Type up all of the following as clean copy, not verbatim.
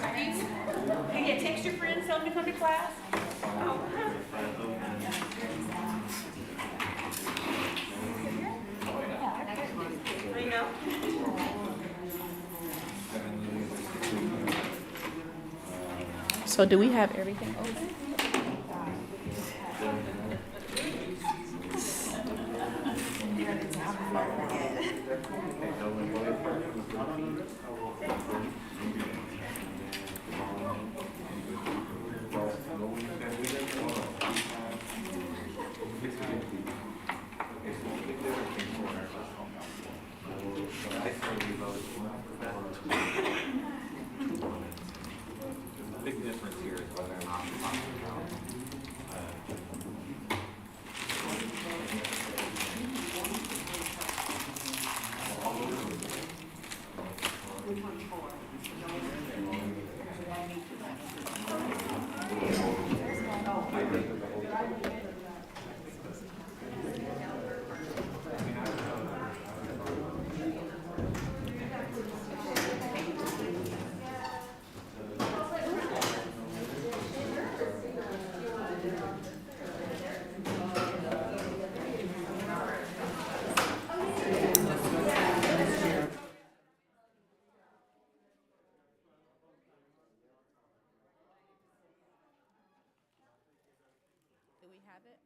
Can you text your friends, tell them to come to class? Oh. I know. So do we have everything open? Big difference here is whether or not Do we have it?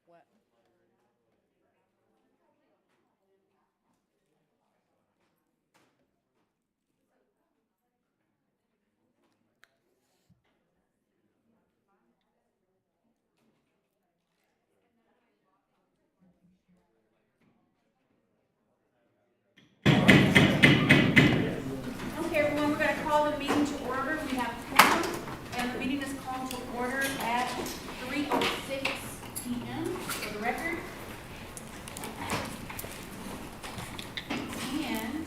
What? Okay, everyone, we're going to call the meeting to order. We have quorum, and the meeting is called to order at 3:06 p.m. for the record. And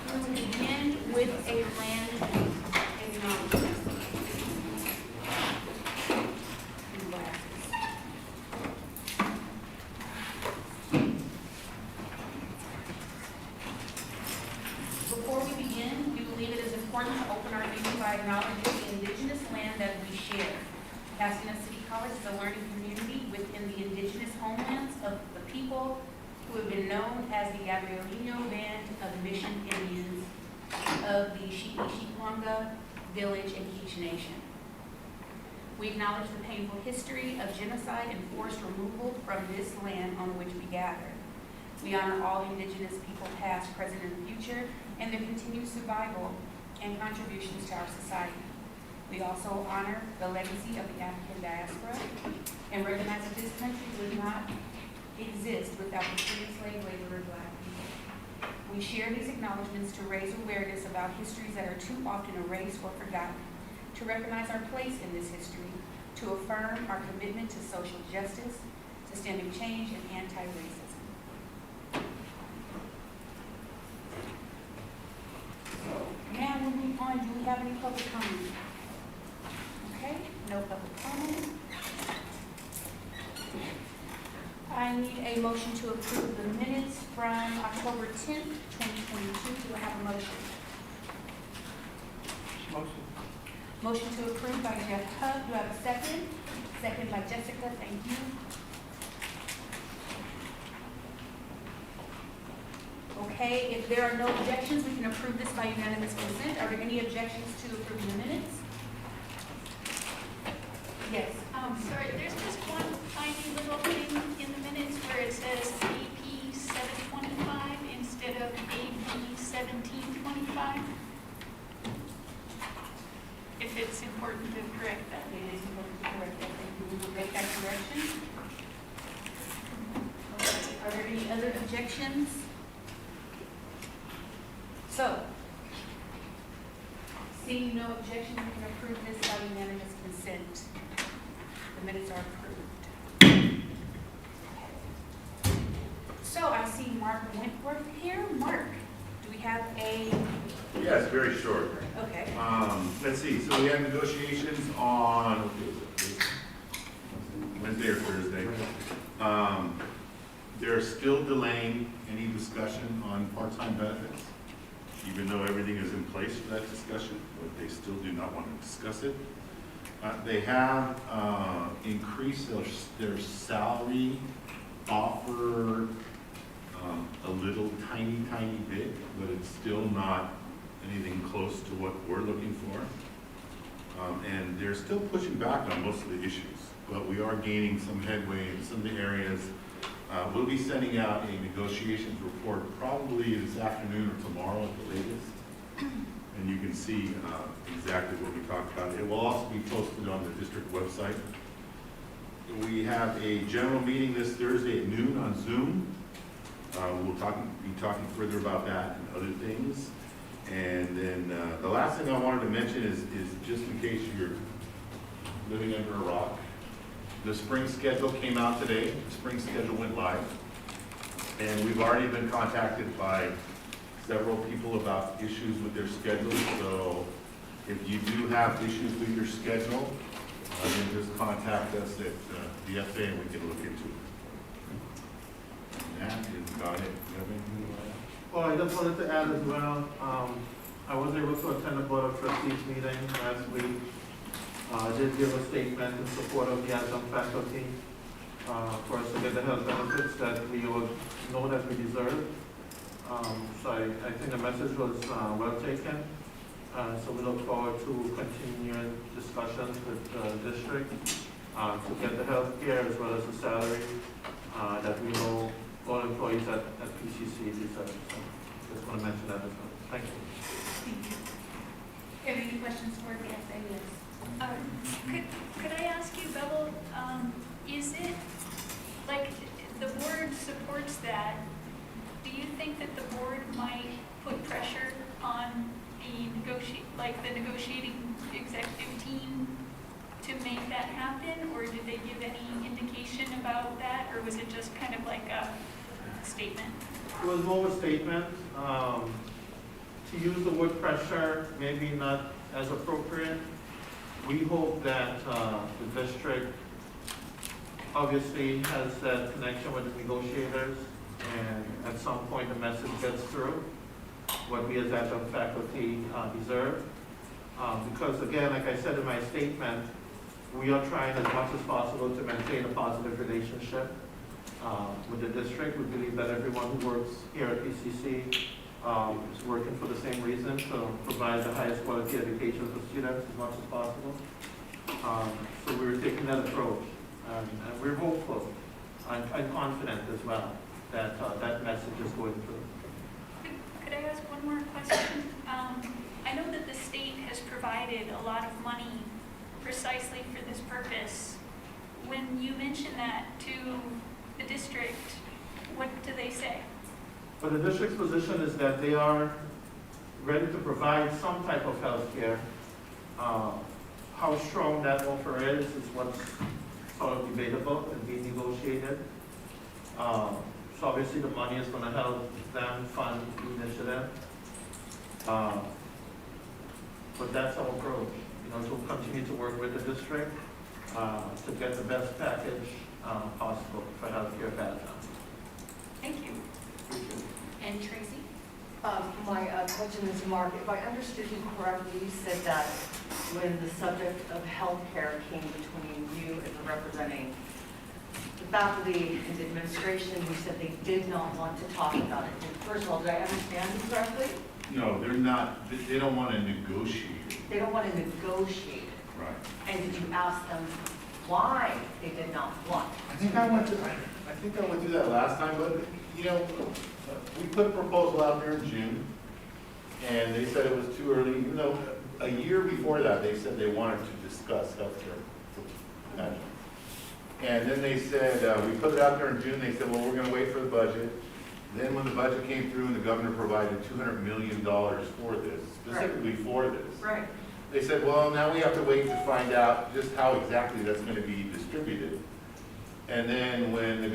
we will begin with a land acknowledgement. Before we begin, we believe it is important to open our meeting by acknowledging the indigenous land that we share. Pasadena City College is a learning community within the indigenous homelands of the people who have been known as the Gabrielino Band of the Mission Indians of the Shipikwanga Village and Keach Nation. We acknowledge the painful history of genocide and forced removal from this land on which we gather. We honor all indigenous people past, present, and future, and their continued survival and contributions to our society. We also honor the legacy of the African diaspora and recognize that this country would not exist without the free slave laborer Black people. We share these acknowledgments to raise awareness about histories that are too often erased or forgotten, to recognize our place in this history, to affirm our commitment to social justice, systemic change, and anti-racism. Now we'll move on. Do we have any public comment? Okay, no public comment. I need a motion to approve the minutes from October 10th, 2022. Do I have a motion? Motion. Motion to approve by Jeff Hubb. Do I have a second? Second by Jessica. Thank you. Okay, if there are no objections, we can approve this by unanimous consent. Are there any objections to approving the minutes? Yes. Sorry, there's just one tiny little thing in the minutes where it says AP 725 instead of AP 1725. If it's important to correct that. It is important to correct that. Thank you. We will make that correction. Okay. Are there any other objections? So, seeing no objections, we can approve this by unanimous consent. The minutes are approved. So I see Mark Wentworth here. Mark, do we have a, Yes, very short. okay. Let's see, so we had negotiations on, what day was it? Wednesday or Thursday. They're still delaying any discussion on part-time benefits, even though everything is in place for that discussion, but they still do not want to discuss it. They have increased their salary offer a little tiny bit, but it's still not anything close to what we're looking for. And they're still pushing back on most of the issues, but we are gaining some headway in some of the areas. We'll be sending out a negotiations report probably this afternoon or tomorrow at the latest. And you can see exactly what we talked about. It will also be posted on the district website. We have a general meeting this Thursday at noon on Zoom. We'll be talking further about that and other things. And then the last thing I wanted to mention is just in case you're living under a rock, the spring schedule came out today. The spring schedule went live. And we've already been contacted by several people about issues with their schedule. So if you do have issues with your schedule, then just contact us at the FA and we can look into it. And that is about it. Do you have anything to add? Well, I just wanted to add as well, I was able to attend the Board of Trustees meeting last week. I did give a statement in support of the adjunct faculty for us to get the health benefits that we all know that we deserve. So I think the message was well taken. So we look forward to continuing discussions with the district to get the health care as well as the salary that we know all employees at PCC deserve. So just want to mention that as well. Thank you. Thank you. Have any questions for the FA? Could I ask you, Bevel, is it, like, the board supports that, do you think that the board might put pressure on the negotiating executive team to make that happen, or did they give any indication about that, or was it just kind of like a statement? It was more of a statement. To use the word pressure, maybe not as appropriate. We hope that the district obviously has that connection with the negotiators, and at some point the message gets through what we as adjunct faculty deserve. Because again, like I said in my statement, we are trying as much as possible to maintain a positive relationship. with the district. We believe that everyone who works here at PCC is working for the same reason, to provide the highest quality education for students as much as possible. So we're taking that approach, and we're hopeful and confident as well that that message is going through. Could I ask one more question? I know that the state has provided a lot of money precisely for this purpose. When you mention that to the district, what do they say? But the district's position is that they are ready to provide some type of health care. How strong that offer is what's sort of debatable and being negotiated. So obviously the money is going to help them fund the initiative. But that's our approach. We'll continue to work with the district to get the best package possible for healthcare background. Thank you. And Tracy? My question is, Mark, if I understood you correctly, you said that when the subject of healthcare came between you and the representing the faculty and the administration, you said they did not want to talk about it. And first of all, did I understand you correctly? No, they're not, they don't want to negotiate. They don't want to negotiate it. Right. And did you ask them why they did not want? I think I went through that last time, but, we put a proposal out there in June, and they said it was too early, even though a year before that, they said they wanted to discuss healthcare. And then they said, we put it out there in June, they said, well, we're gonna wait for the budget. Then when the budget came through and the governor provided $200 million for this, specifically for this, Right. they said, well, now we have to wait to find out just how exactly that's going to be distributed. And then when the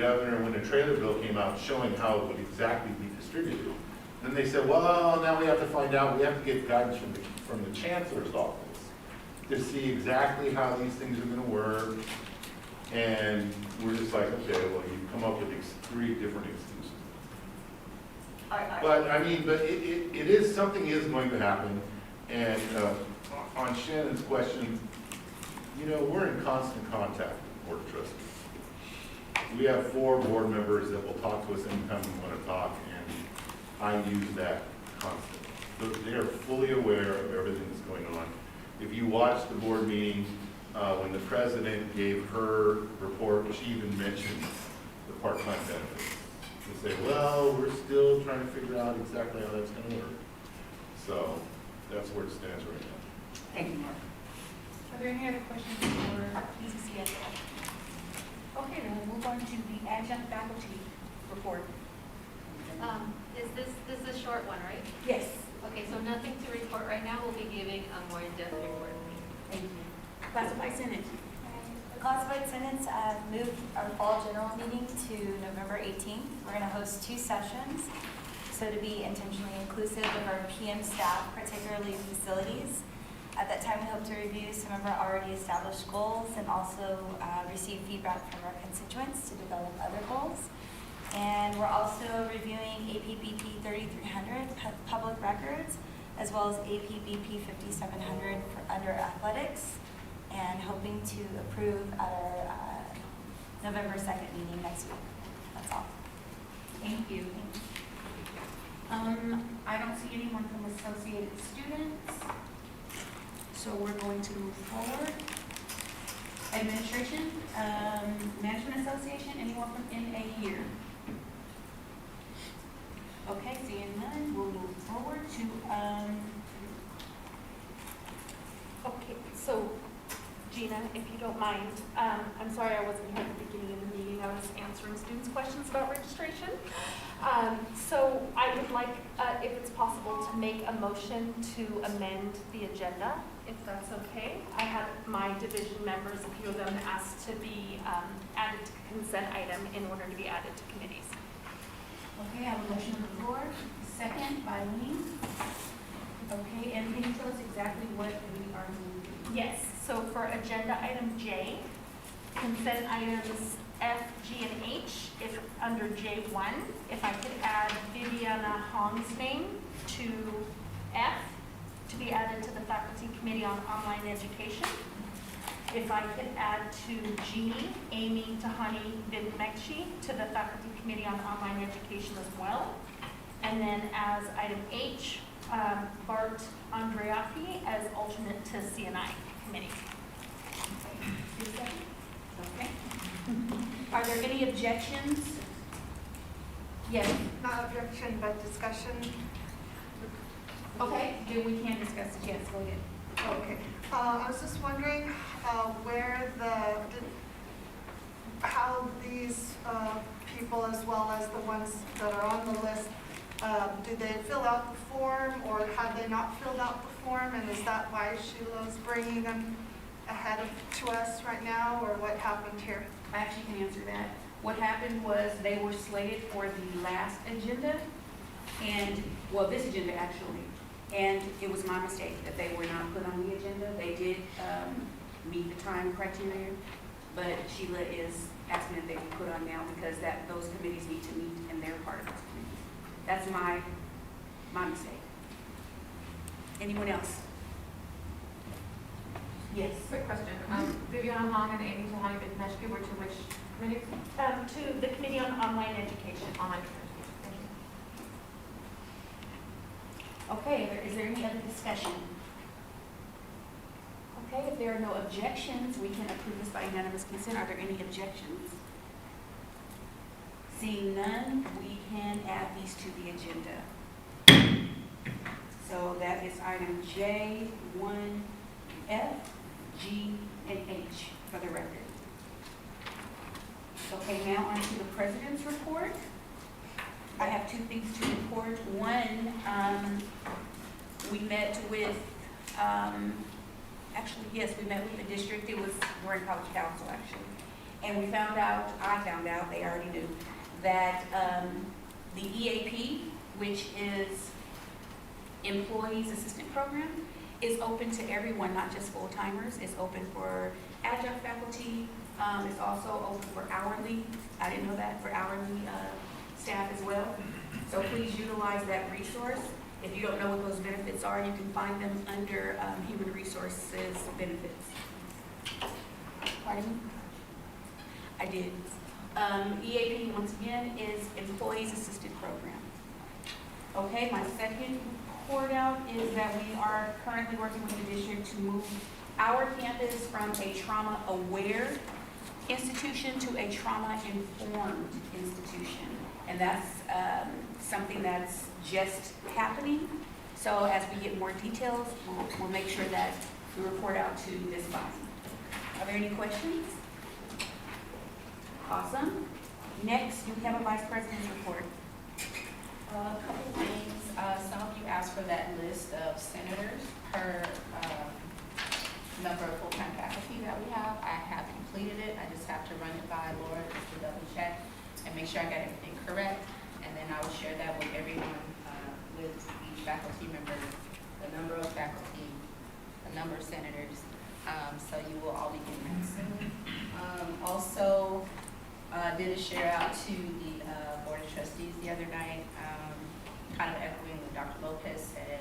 trailer bill came out showing how it would exactly be distributed, then they said, well, now we have to find out, we have to get guidance from the chancellor's office to see exactly how these things are going to work. And we're just like, okay, well, you come up with these 3 different excuses. But it is, something is going to happen. And on Shannon's question, we're in constant contact with Board of Trustees. We have 4 board members that will talk to us anytime we want to talk, and I use that constantly. So they are fully aware of everything that's going on. If you watch the board meeting, when the president gave her report, she even mentioned the part-time benefits. They say, well, we're still trying to figure out exactly how that's going to work. So that's where it stands right now. Thank you, Mark. Are there any other questions for PCC? Okay, then we'll move on to the adjunct faculty report. Is this is a short one, right? Yes. Okay, so nothing to report right now. We'll be giving a more in-depth report. Thank you. Classified Senate. The Classified Senate's moved our fall general meeting to November 18th. We're going to host 2 sessions, so to be intentionally inclusive of our PM staff, particularly facilities. At that time, we hope to review some of our already established goals and also receive feedback from our constituents to develop other goals. And we're also reviewing APBP 3300 public records, as well as APBP 5700 for under athletics, and hoping to approve at our November 2nd meeting next week. That's all. Thank you. I don't see anyone from Associated Students, so we're going to move forward. Administration, Management Association, anyone from MA here? Okay, seeing none, we'll move forward to, Okay, so Gina, if you don't mind, I'm sorry I wasn't here at the beginning of the meeting. I was answering students' questions about registration. So I would like, if it's possible, to make a motion to amend the agenda, if that's okay. I had my division members, a few of them, asked to be added to consent item in order to be added to committees. okay, I have a motion on the floor, second by Lee. Okay, and can you tell us exactly what we are moving? Yes, so for agenda item J, consent items F, G, and H, if under J1, if I could add Viviana Hong's name to F, to be added to the Faculty Committee on Online Education. if I could add to G, Amy Tahani Vidmekshi to the Faculty Committee on Online Education as well. And then as item H, Bart Andreapi as alternate to CNI Committee. Okay. Are there any objections? Yes. Not objection, but discussion. Okay, then we can discuss it. Yes, go ahead. Okay. I was just wondering how these people, as well as the ones that are on the list, did they fill out the form, or had they not filled out the form? And is that why Sheila's bringing them ahead to us right now, or what happened here? I actually can answer that. What happened was they were slated for the last agenda, and, well, this agenda actually, and it was my mistake that they were not put on the agenda. They did meet the time criteria, but Sheila is asking if they be put on now because those committees need to meet and they're part of those committees. That's my mistake. Anyone else? Yes. Quick question. Viviana Hong and Amy Tahani Vidmeshki were to which committee? To the Committee on Online Education. Online. Okay, is there any other discussion? Okay, if there are no objections, we can approve this by unanimous consent. Are there any objections? Seeing none, we can add these to the agenda. So that is item J, 1F, G, and H for the record. Okay, now on to the President's report. I have two things to report. One, we met with, we met with the district. It was during College Council, actually. And I found out, they already knew, that the EAP, which is Employees Assistant Program, is open to everyone, not just full-timers. It's open for adjunct faculty. It's also open for hourly, I didn't know that, for hourly staff as well. So please utilize that resource. If you don't know what those benefits are, you can find them under Human Resources Benefits. Pardon me? I did. EAP, once again, is Employees Assisted Program. Okay, my second report out is that we are currently working with the district to move our campus from a trauma-aware institution to a trauma-informed institution. And that's something that's just happening. So as we get more details, we'll make sure that we report out to this body. Are there any questions? Awesome. Next, we have a Vice President's report. A couple things. Some of you asked for that list of senators per number of full-time faculty that we have. I have completed it. I just have to run it by Laura just to double check and make sure I got everything correct. And then I will share that with everyone, with each faculty member, the number of faculty, the number of senators. So you will all be getting that soon. Also, did a share out to the Board of Trustees the other night, kind of echoing what Dr. Lopez said,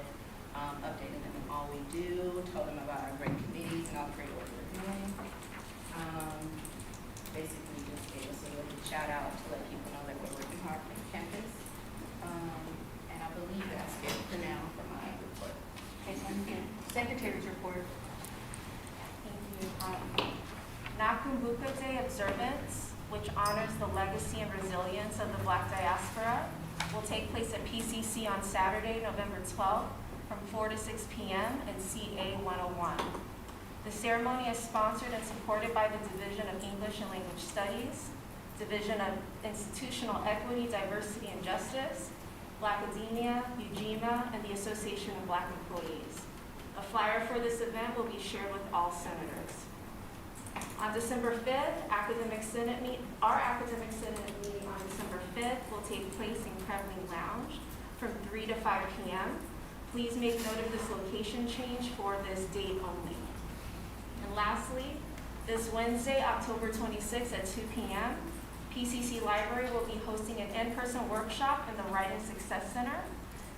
updating them on all we do, told them about our great committees and all the great work we're doing. Basically just gave us a little shout out to let people know that we're working hard for the campus. And I believe that's it for now for my report. Okay, sounds good. Secretary's report. Thank you. Nakumbuka Day observance, which honors the legacy and resilience of the Black diaspora, will take place at PCC on Saturday, November 12th from 4 to 6 p.m. in CA 101. The ceremony is sponsored and supported by the Division of English and Language Studies, Division of Institutional Equity, Diversity, and Justice, Black Academia, UGMA, and the Association of Black Employees. A flyer for this event will be shared with all senators. On December 5th, our Academic Senate meeting on December 5th will take place in Kremlin Lounge from 3 to 5 p.m. Please make note of this location change for this date only. And lastly, this Wednesday, October 26th at 2 p.m., PCC Library will be hosting an in-person workshop in the Writing Success Center,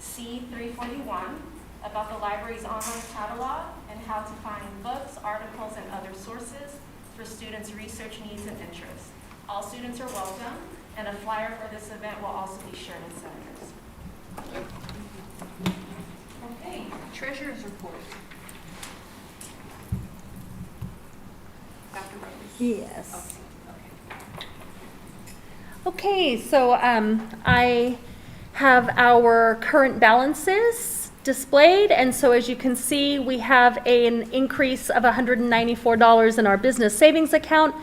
C341, about the library's online catalog and how to find books, articles, and other sources for students' research needs and interests. All students are welcome, and a flyer for this event will also be shared with senators. Okay, treasurer's report. Dr. Rose? Yes. Okay. Okay, so I have our current balances displayed, and so as you can see, we have an increase of $194 in our business savings account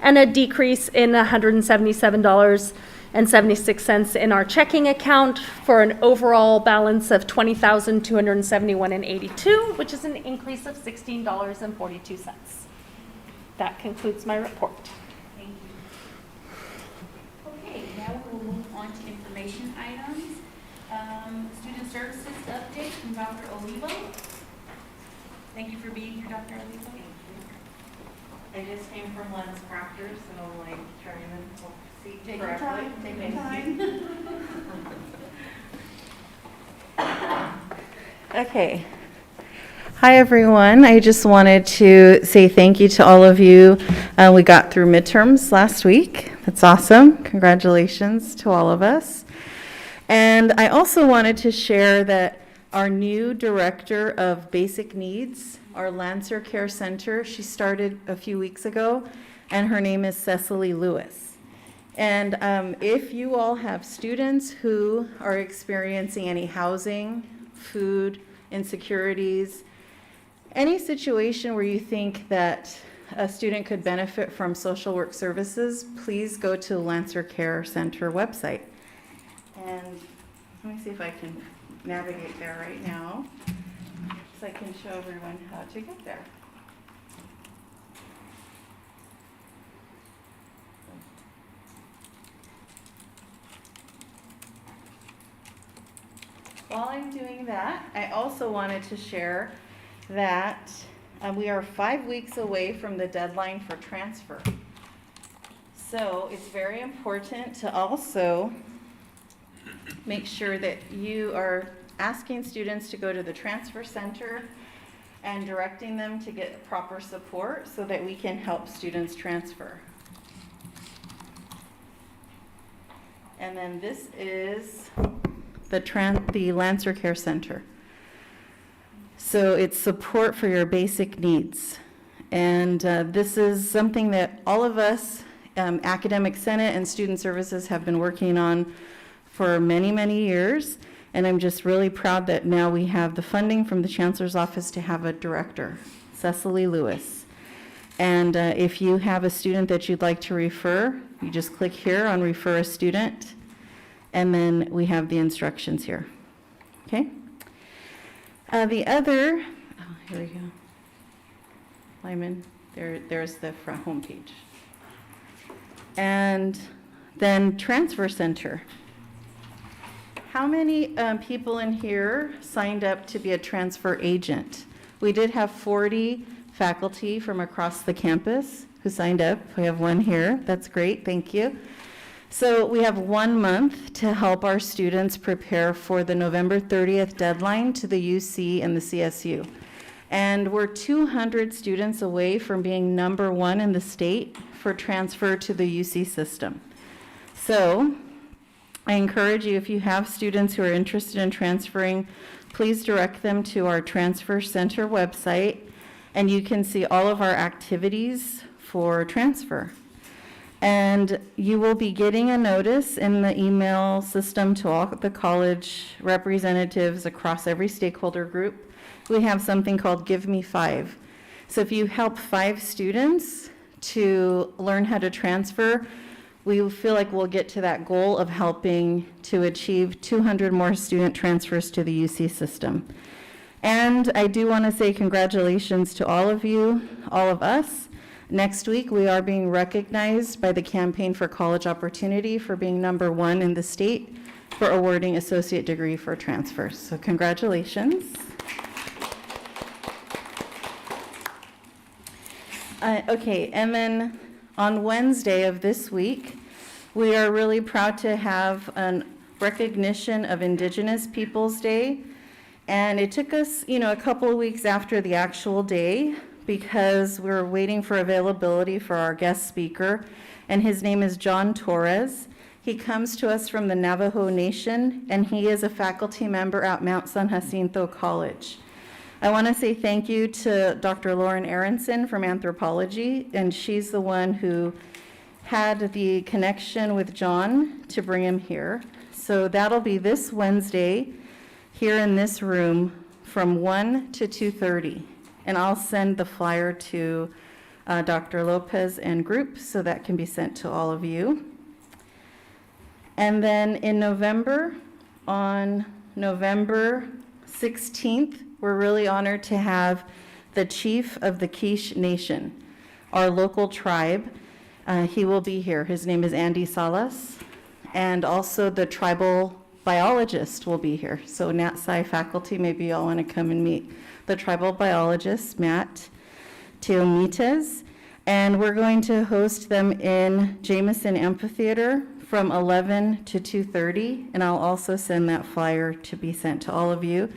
and a decrease in $177.76 in our checking account for an overall balance of $20,271.82, which is an increase of $16.42. That concludes my report. Thank you. Okay, now we'll move on to information items. Student services update from Dr. Olivo. Thank you for being here, Dr. Olivo. I just came from Lens Crafters, and I'm like trying to see Take your correctly. time, take your time. Okay. Hi, everyone. I just wanted to say thank you to all of you. We got through midterms last week. That's awesome. Congratulations to all of us. And I also wanted to share that our new director of basic needs, our Lancer Care Center, she started a few weeks ago, and her name is Cecily Lewis. And if you all have students who are experiencing any housing, food insecurities, any situation where you think that a student could benefit from social work services, please go to Lancer Care Center website. And let me see if I can navigate there right now, so I can show everyone how to get there. While I'm doing that, I also wanted to share that we are 5 weeks away from the deadline for transfer. So it's very important to also make sure that you are asking students to go to the transfer center and directing them to get proper support so that we can help students transfer. And then this is the Lancer Care Center. So it's support for your basic needs. And this is something that all of us, Academic Senate and Student Services, have been working on for many, many years. And I'm just really proud that now we have the funding from the Chancellor's Office to have a director, Cecily Lewis. And if you have a student that you'd like to refer, you just click here on Refer a Student, and then we have the instructions here. Okay? The other, here we go. Lyman, there's the front homepage. And then Transfer Center. How many people in here signed up to be a transfer agent? We did have 40 faculty from across the campus who signed up. We have one here. That's great. Thank you. So we have 1 month to help our students prepare for the November 30th deadline to the UC and the CSU. And we're 200 students away from being #1 in the state for transfer to the UC system. So I encourage you, if you have students who are interested in transferring, please direct them to our Transfer Center website, and you can see all of our activities for transfer. And you will be getting a notice in the email system to all the college representatives across every stakeholder group. We have something called Give Me 5. So if you help 5 students to learn how to transfer, we feel like we'll get to that goal of helping to achieve 200 more student transfers to the UC system. And I do want to say congratulations to all of you, all of us. Next week, we are being recognized by the Campaign for College Opportunity for being #1 in the state for awarding associate degree for transfers. So congratulations. Okay, and then on Wednesday of this week, we are really proud to have a recognition of Indigenous Peoples Day. And it took us, a couple of weeks after the actual day because we're waiting for availability for our guest speaker, and his name is John Torres. He comes to us from the Navajo Nation, and he is a faculty member at Mount San Jacinto College. I want to say thank you to Dr. Lauren Aronson from anthropology, and she's the one who had the connection with John to bring him here. So that'll be this Wednesday here in this room from 1 to 2:30. And I'll send the flyer to Dr. Lopez and group so that can be sent to all of you. And then in November, on November 16th, we're really honored to have the chief of the Quiche Nation, our local tribe. He will be here. His name is Andy Salas. And also the tribal biologist will be here. So Nat Sci faculty, maybe y'all want to come and meet the tribal biologist, Matt Teomites. And we're going to host them in Jameson Amphitheater from 11 to 2:30, and I'll also send that flyer to be sent to all of you.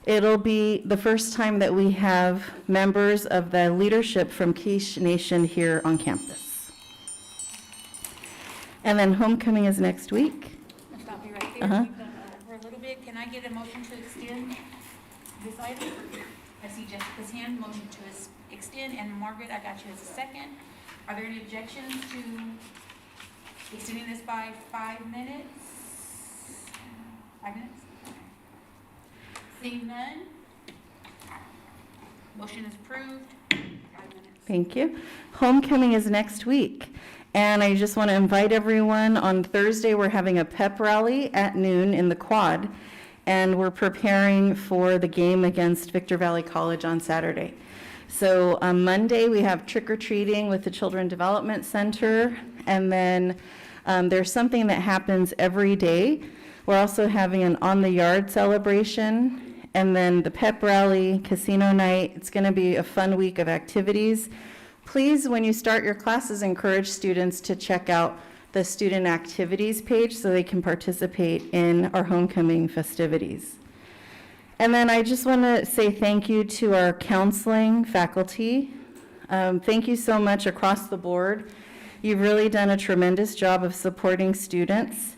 It'll be the first time that we have members of the leadership from Quiche Nation here on campus. And then homecoming is next week. Stop me right there. Uh-huh. We've gone over a little bit. Can I get a motion to extend this item? I see Jessica's hand, motion to extend, and Margaret, I got you as a second. Are there any objections to extending this by 5 minutes? 5 minutes? Okay. Seeing none? Motion is approved. 5 minutes. Thank you. Homecoming is next week. And I just want to invite everyone, on Thursday, we're having a pep rally at noon in the quad, and we're preparing for the game against Victor Valley College on Saturday. So on Monday, we have trick-or-treating with the Children Development Center, and then there's something that happens every day. We're also having an on-the-yard celebration, and then the pep rally, casino night. It's going to be a fun week of activities. Please, when you start your classes, encourage students to check out the student activities page so they can participate in our homecoming festivities. And then I just want to say thank you to our counseling faculty. Thank you so much across the board. You've really done a tremendous job of supporting students.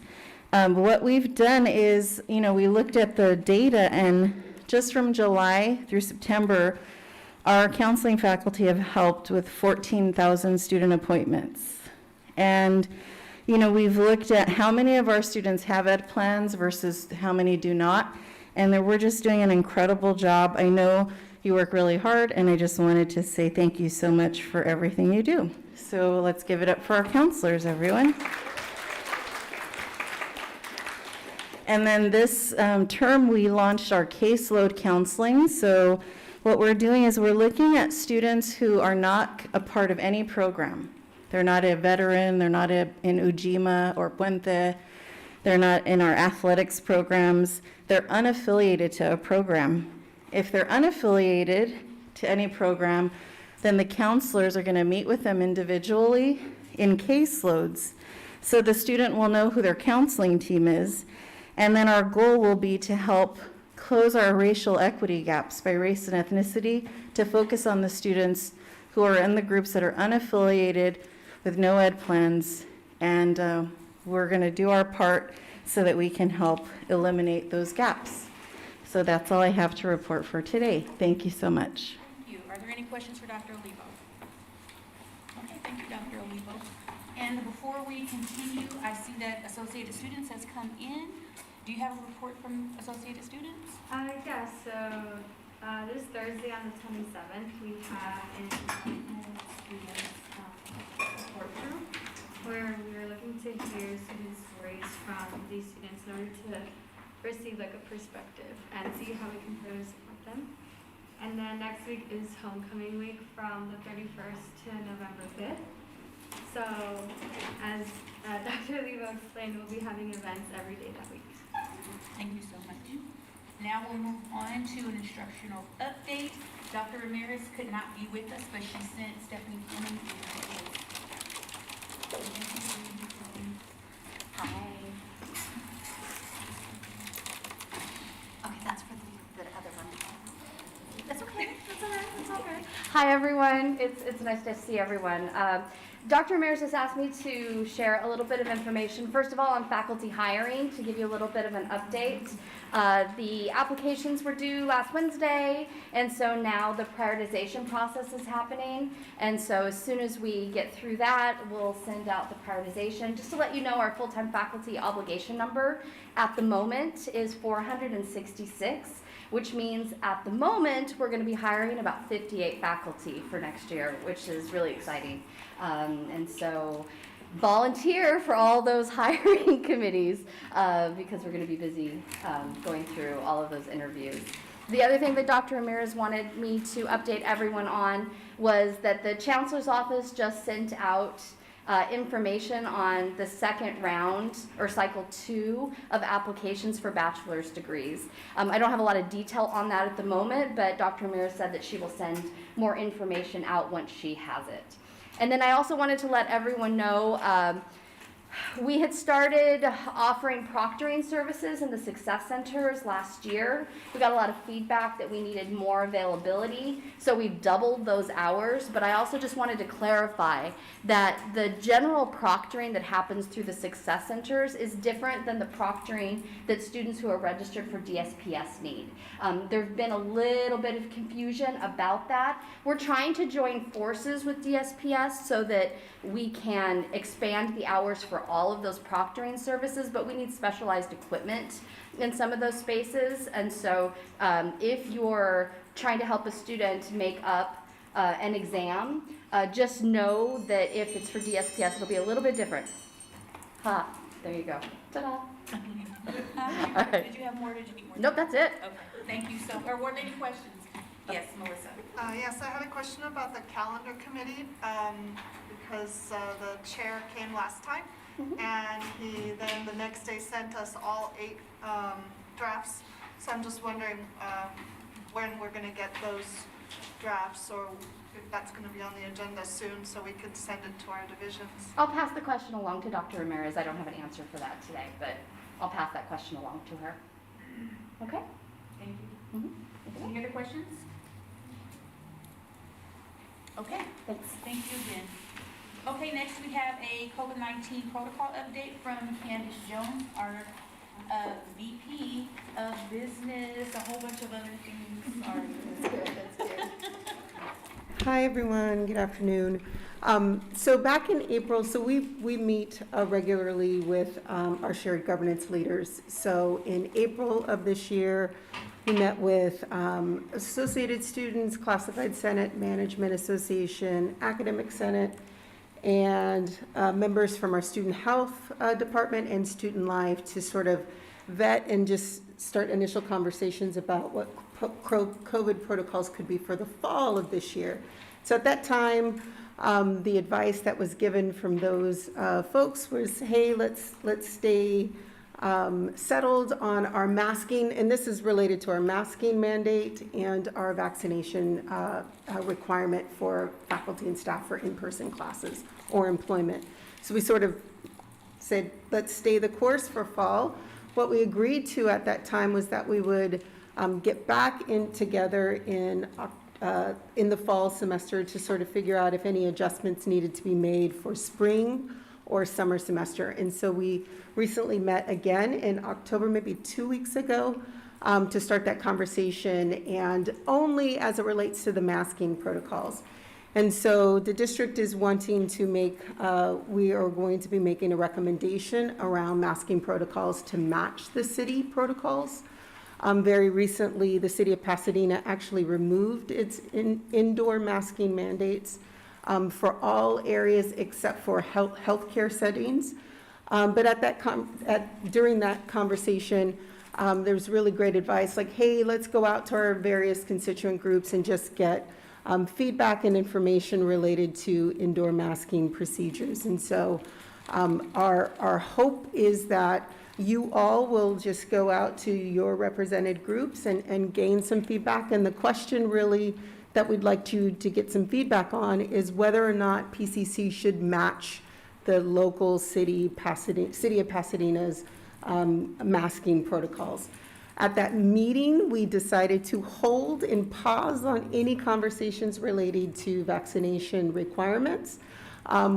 What we've done is, we looked at the data, and just from July through September, our counseling faculty have helped with 14,000 student appointments. And, we've looked at how many of our students have ed plans versus how many do not. And we're just doing an incredible job. I know you work really hard, and I just wanted to say thank you so much for everything you do. So let's give it up for our counselors, everyone. And then this term, we launched our caseload counseling. So what we're doing is we're looking at students who are not a part of any program. They're not a veteran, they're not in Ujima or Puente, they're not in our athletics programs, they're unaffiliated to a program. If they're unaffiliated to any program, then the counselors are going to meet with them individually in caseloads, so the student will know who their counseling team is, and then our goal will be to help close our racial equity gaps by race and ethnicity, to focus on the students who are in the groups that are unaffiliated with no ed plans, and we're going to do our part so that we can help eliminate those gaps. So that's all I have to report for today. Thank you so much. Thank you. Are there any questions for Dr. Olivo? Okay, thank you, Dr. Olivo. And before we continue, I see that Associated Students has come in. Do you have a report from Associated Students? Yeah, so this Thursday on the 27th, we have an student support group where we are looking to hear student stories from these students in order to receive like a perspective and see how we can further support them. And then next week is homecoming week from the 31st to November 5th. So as Dr. Olivo explained, we'll be having events every day that week. Thank you so much. Now we'll move on to an instructional update. Dr. Ramirez could not be with us, but she sent Stephanie Fleming. Hi. Okay, that's for the Hi, everyone. It's nice to see everyone. Dr. Ramirez has asked me to share a little bit of information. First of all, on faculty hiring, to give you a little bit of an update. The applications were due last Wednesday, and so now the prioritization process is happening. And so as soon as we get through that, we'll send out the prioritization. Just to let you know, our full-time faculty obligation number at the moment is 466. Which means at the moment, we're going to be hiring about 58 faculty for next year, which is really exciting. And so volunteer for all those hiring committees because we're going to be busy going through all of those interviews. The other thing that Dr. Ramirez wanted me to update everyone on was that the Chancellor's Office just sent out information on the second round or cycle 2 of applications for bachelor's degrees. I don't have a lot of detail on that at the moment, but Dr. Ramirez said that she will send more information out once she has it. And then I also wanted to let everyone know we had started offering proctoring services in the success centers last year. We got a lot of feedback that we needed more availability, so we doubled those hours. But I also just wanted to clarify that the general proctoring that happens through the success centers is different than the proctoring that students who are registered for DSPS need. There's been a little bit of confusion about that. We're trying to join forces with DSPS so that we can expand the hours for all of those proctoring services, but we need specialized equipment in some of those spaces. And so if you're trying to help a student make up an exam, just know that if it's for DSPS, it'll be a little bit different. Ha, there you go. Ta-da. All right. Did you have more, or did you need more? Nope, that's it. Okay, thank you so, or were there any questions? Yes, Melissa. Yes, I had a question about the calendar committee, because the chair came last time, and he then the next day sent us all 8 drafts. So I'm just wondering when we're going to get those drafts, or if that's going to be on the agenda soon, so we could send it to our divisions. I'll pass the question along to Dr. Ramirez. I don't have an answer for that today, but I'll pass that question along to her. Okay? Thank you. Any other questions? Okay, Thanks. thank you again. Okay, next we have a COVID-19 protocol update from Candace Jones, our VP of Business, a whole bunch of other things. Sorry. That's good, that's good. Hi, everyone. Good afternoon. So back in April, so we meet regularly with our shared governance leaders. So in April of this year, we met with Associated Students, Classified Senate, Management Association, Academic Senate, and members from our Student Health Department and Student Life to sort of vet and just start initial conversations about what COVID protocols could be for the fall of this year. So at that time, the advice that was given from those folks was, hey, let's stay settled on our masking, and this is related to our masking mandate and our vaccination requirement for faculty and staff for in-person classes or employment. So we sort of said, let's stay the course for fall. What we agreed to at that time was that we would get back in together in the fall semester to sort of figure out if any adjustments needed to be made for spring or summer semester. And so we recently met again in October, maybe 2 weeks ago, to start that conversation, and only as it relates to the masking protocols. And so the district is wanting to make, we are going to be making a recommendation around masking protocols to match the city protocols. Very recently, the city of Pasadena actually removed its indoor masking mandates for all areas except for healthcare settings. But during that conversation, there was really great advice, like, hey, let's go out to our various constituent groups and just get feedback and information related to indoor masking procedures. And so our hope is that you all will just go out to your represented groups and gain some feedback. And the question really that we'd like to get some feedback on is whether or not PCC should match the local city of Pasadena's masking protocols. At that meeting, we decided to hold and pause on any conversations related to vaccination requirements.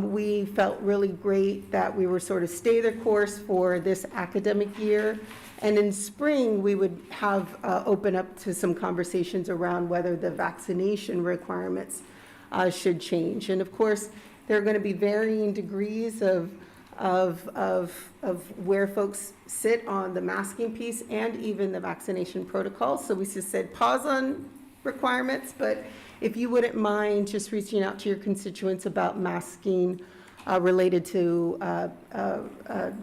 We felt really great that we were sort of stay the course for this academic year. And in spring, we would have open up to some conversations around whether the vaccination requirements should change. And of course, there are going to be varying degrees of where folks sit on the masking piece and even the vaccination protocol. So we just said pause on requirements, but if you wouldn't mind just reaching out to your constituents about masking related to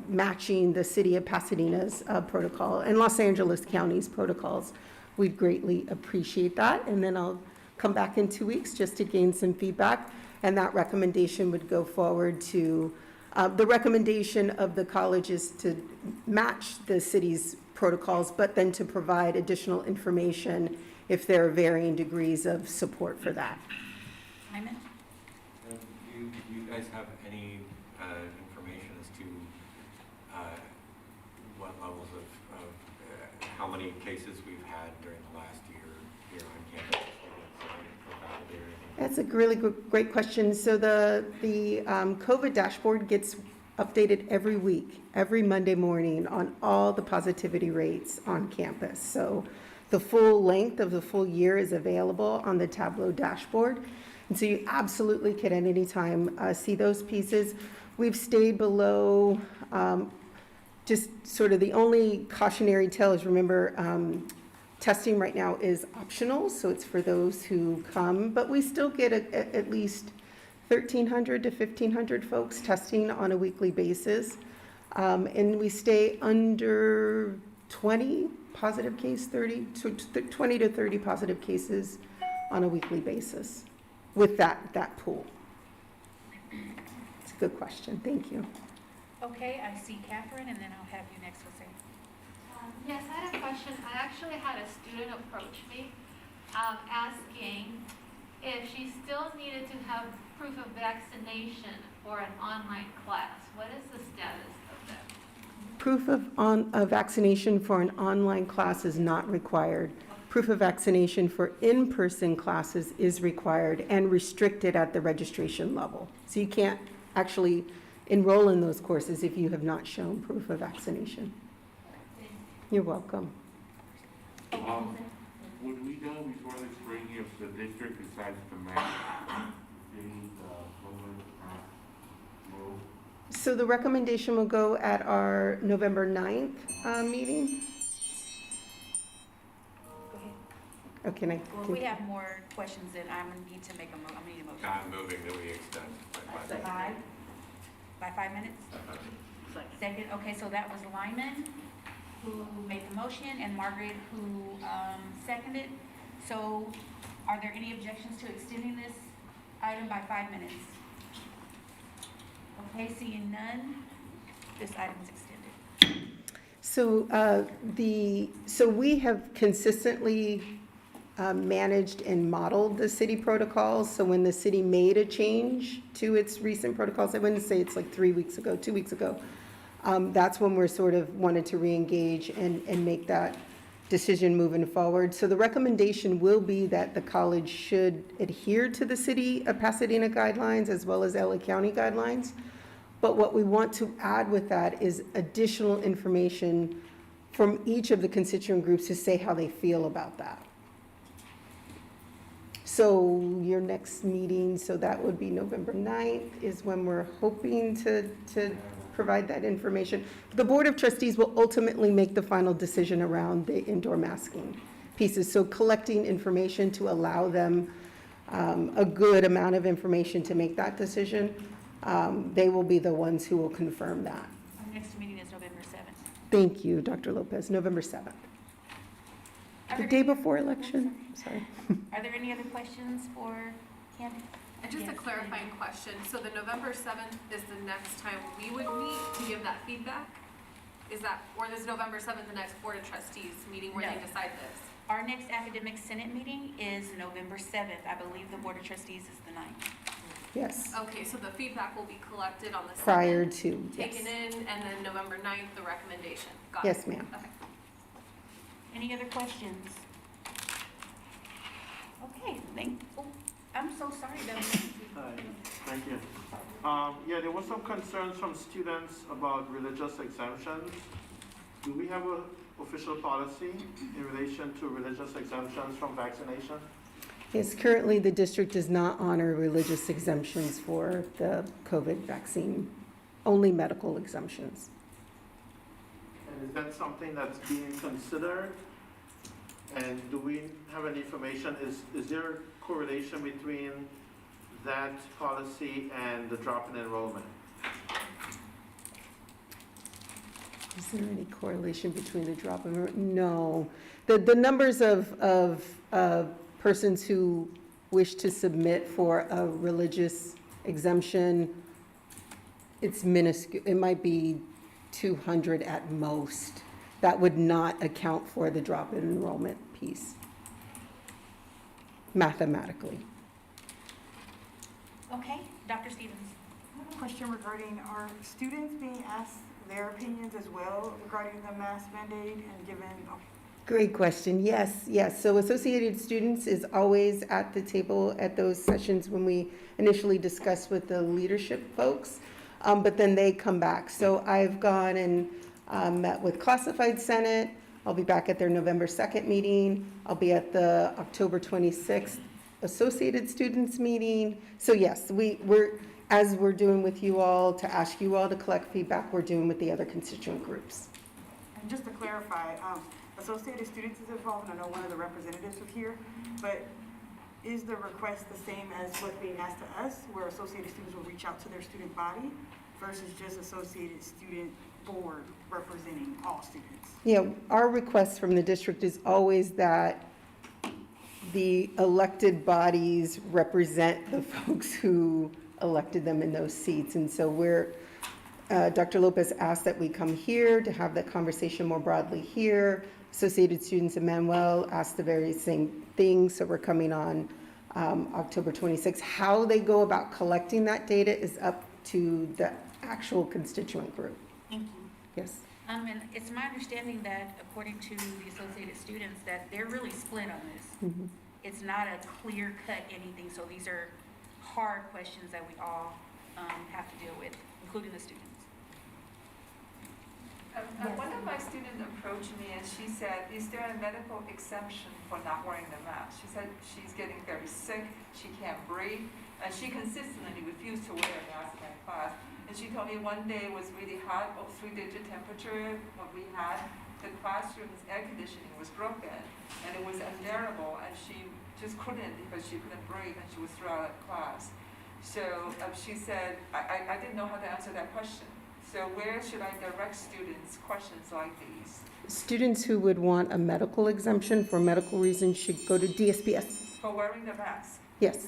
matching the city of Pasadena's protocol and Los Angeles County's protocols, we'd greatly appreciate that. And then I'll come back in 2 weeks just to gain some feedback, and that recommendation would go forward to the recommendation of the college is to match the city's protocols, but then to provide additional information if there are varying degrees of support for that. Simon? Do you guys have any information as to what levels of how many cases we've had during the last year here on campus? That's a really great question. So the COVID dashboard gets updated every week, every Monday morning on all the positivity rates on campus. So the full length of the full year is available on the Tableau dashboard. And so you absolutely can at any time see those pieces. We've stayed below, just sort of the only cautionary tale is remember, testing right now is optional, so it's for those who come, but we still get at least 1,300 to 1,500 folks testing on a weekly basis. And we stay under 20 positive case, 20 to 30 positive cases on a weekly basis with that pool. It's a good question. Thank you. Okay, I see Catherine, and then I'll have you next, Jose. Yes, I had a question. I actually had a student approach me asking if she still needed to have proof of vaccination for an online class. What is the status of that? Proof of vaccination for an online class is not required. Proof of vaccination for in-person classes is required and restricted at the registration level. So you can't actually enroll in those courses if you have not shown proof of vaccination. You're welcome. Would we know before the spring if the district decides to match the COVID? So the recommendation will go at our November 9th meeting. Go ahead. Okay, Well, if we have more questions, then I'm going to need to make a motion. I'm moving that we extend by 5 minutes. By 5 minutes? Second. Okay, so that was Lyman who made the motion and Margaret who seconded. So are there any objections to extending this item by 5 minutes? Okay, seeing none, this item is extended. So so we have consistently managed and modeled the city protocols. So when the city made a change to its recent protocols, I wouldn't say it's like 3 weeks ago, 2 weeks ago, that's when we're sort of wanted to re-engage and make that decision moving forward. So the recommendation will be that the college should adhere to the city of Pasadena guidelines as well as LA County guidelines. But what we want to add with that is additional information from each of the constituent groups to say how they feel about that. So your next meeting, so that would be November 9th, is when we're hoping to provide that information. The Board of Trustees will ultimately make the final decision around the indoor masking pieces. So collecting information to allow them a good amount of information to make that decision. They will be the ones who will confirm that. Our next meeting is November 7th. Thank you, Dr. Lopez. November 7th. The day before election. Sorry. Are there any other questions for Candy? And just a clarifying question, so the November 7th is the next time we would meet to give that feedback? Is that, or is November 7th the next Board of Trustees meeting where they decide this? Our next academic senate meeting is November 7th. I believe the Board of Trustees is the 9th. Yes. Okay, so the feedback will be collected on the 7th? Prior to, yes. Taken in, and then November 9th, the recommendation. Got it. Yes, ma'am. Okay. Any other questions? Okay, I'm so sorry, Beverly. Hi, thank you. Yeah, there were some concerns from students about religious exemptions. Do we have an official policy in relation to religious exemptions from vaccination? Yes, currently the district does not honor religious exemptions for the COVID vaccine, only medical exemptions. And is that something that's being considered? And do we have any information? Is there correlation between that policy and the drop in enrollment? Is there any correlation between the drop in? No. The numbers of persons who wish to submit for a religious exemption, it's minuscule. It might be 200 at most. That would not account for the drop in enrollment piece, mathematically. Okay, Dr. Stevens. Question regarding, are students being asked their opinions as well regarding the mask mandate and given? Great question. Yes, yes. So Associated Students is always at the table at those sessions when we initially discuss with the leadership folks, but then they come back. So I've gone and met with Classified Senate. I'll be back at their November 2nd meeting. I'll be at the October 26th Associated Students meeting. So yes, as we're doing with you all to ask you all to collect feedback, we're doing with the other constituent groups. And just to clarify, Associated Students is involved, and I know one of the representatives is here, but is the request the same as what's being asked to us, where Associated Students will reach out to their student body versus just Associated Student Board representing all students? Yeah, our request from the district is always that the elected bodies represent the folks who elected them in those seats. And so Dr. Lopez asked that we come here to have that conversation more broadly here. Associated Students Emmanuel asked the very same thing, so we're coming on October 26th. How they go about collecting that data is up to the actual constituent group. Thank you. Yes. And it's my understanding that according to the Associated Students, that they're really split on this. Mhm. It's not a clear-cut anything, so these are hard questions that we all have to deal with, including the students. One of my students approached me and she said, is there a medical exemption for not wearing the mask? She said she's getting very sick, she can't breathe, and she consistently refused to wear a mask in class. And she told me one day it was really hot, 3-digit temperature, what we had. The classroom's air conditioning was broken and it was unbearable, and she just couldn't because she couldn't breathe and she was thrown out of class. So she said, I didn't know how to answer that question. So where should I direct students questions like these? Students who would want a medical exemption for medical reasons should go to DSPS. For wearing the mask? Yes,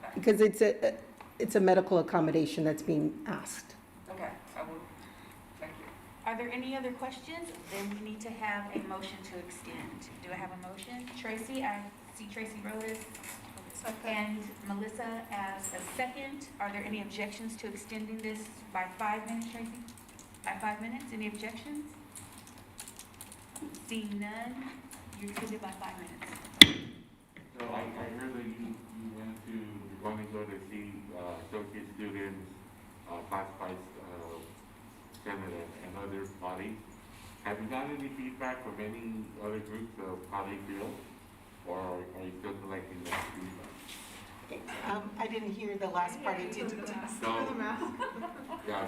Okay. because it's a medical accommodation that's being asked. Okay, I will. Thank you. Are there any other questions? Then we need to have a motion to extend. Do I have a motion? Tracy, I see Tracy Rhodes. And Melissa as a second. Are there any objections to extending this by 5 minutes, Tracy? By 5 minutes, any objections? Seeing none, you're extended by 5 minutes. So I heard that you're going to go to see associate students, classified senate and other bodies. Have you gotten any feedback from any other groups of how they feel? Or are you still collecting that feedback? I didn't hear the last part. It didn't. So, yeah,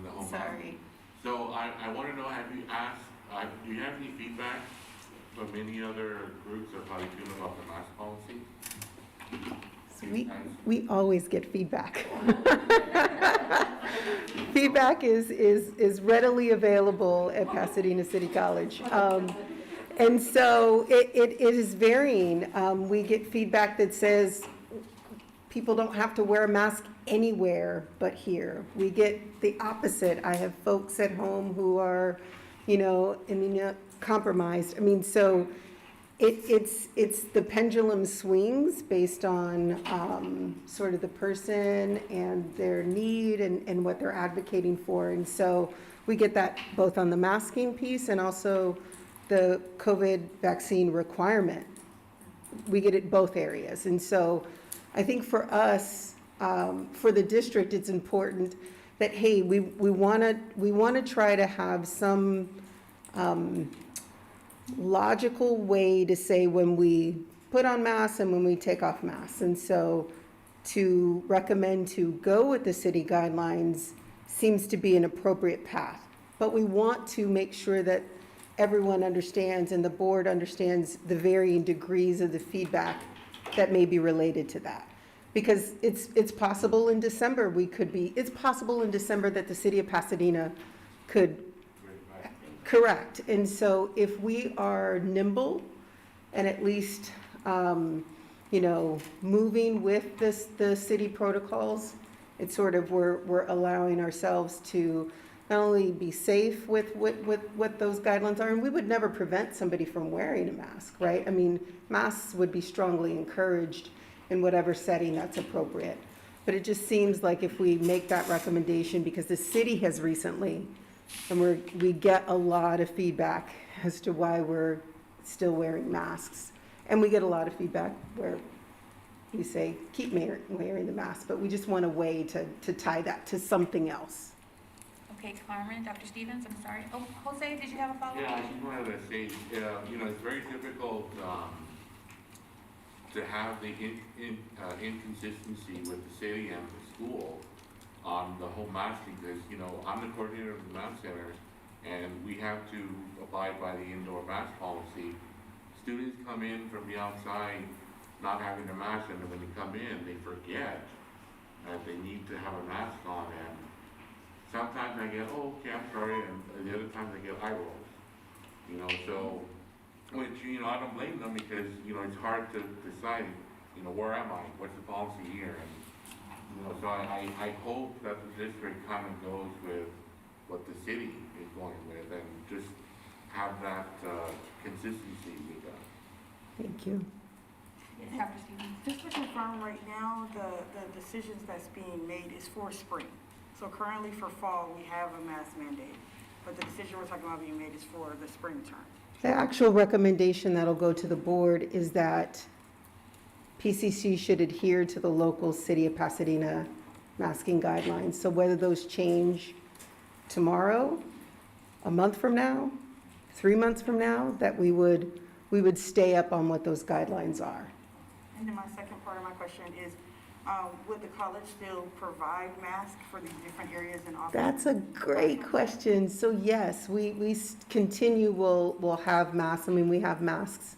the home. Sorry. So I want to know, have you asked, do you have any feedback from any other groups of how you feel about the mask policy? So we always get feedback. Feedback is readily available at Pasadena City College. And so it is varying. We get feedback that says people don't have to wear a mask anywhere but here. We get the opposite. I have folks at home who are, immunocompromised. I mean, so it's the pendulum swings based on sort of the person and their need and what they're advocating for. And so we get that both on the masking piece and also the COVID vaccine requirement. We get it both areas. And so I think for us, for the district, it's important that, hey, we want to try to have some logical way to say when we put on masks and when we take off masks. And so to recommend to go with the city guidelines seems to be an appropriate path. But we want to make sure that everyone understands and the board understands the varying degrees of the feedback that may be related to that. Because it's possible in December it's possible in December that the city of Pasadena could, correct. And so if we are nimble and at least, moving with the city protocols, it's sort of, we're allowing ourselves to not only be safe with what those guidelines are, and we would never prevent somebody from wearing a mask, right? I mean, masks would be strongly encouraged in whatever setting that's appropriate. But it just seems like if we make that recommendation, because the city has recently, and we get a lot of feedback as to why we're still wearing masks. And we get a lot of feedback where we say, keep wearing the mask, but we just want a way to tie that to something else. Okay, Carmen, Dr. Stevens, I'm sorry. Oh, Jose, did you have a follow-up? Yeah, I just wanted to say, it's very difficult to have the inconsistency with the city and the school on the whole masking, because, I'm the coordinator of the mask centers, and we have to abide by the indoor mask policy. Students come in from the outside not having a mask, and then when they come in, they forget that they need to have a mask on, and sometimes I get, oh, okay, I'm sorry, and the other times I get eye rolls, so, which, I don't blame them because, it's hard to decide, where am I, what's the policy here, and, so I hope that the district kind of goes with what the city is going with and just have that consistency with that. Thank you. Yes, Dr. Stevens. Just to confirm, right now, the decisions that's being made is for spring. So currently for fall, we have a mask mandate, but the decision we're talking about being made is for the spring term. The actual recommendation that'll go to the board is that PCC should adhere to the local city of Pasadena masking guidelines. So whether those change tomorrow, a month from now, 3 months from now, that we would stay up on what those guidelines are. And then my second part of my question is, would the college still provide masks for these different areas and offices? That's a great question. So yes, we we'll have masks. I mean, we have masks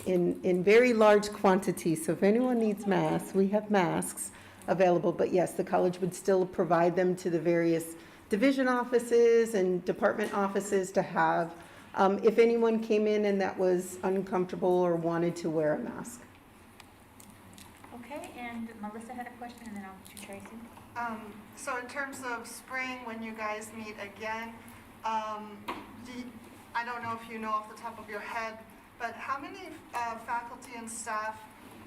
in very large quantities. So if anyone needs masks, we have masks available. But yes, the college would still provide them to the various division offices and department offices to have, if anyone came in and that was uncomfortable or wanted to wear a mask. Okay, and Melissa had a question, and then I'll get you, Tracy. So in terms of spring, when you guys meet again, I don't know if you know off the top of your head, but how many faculty and staff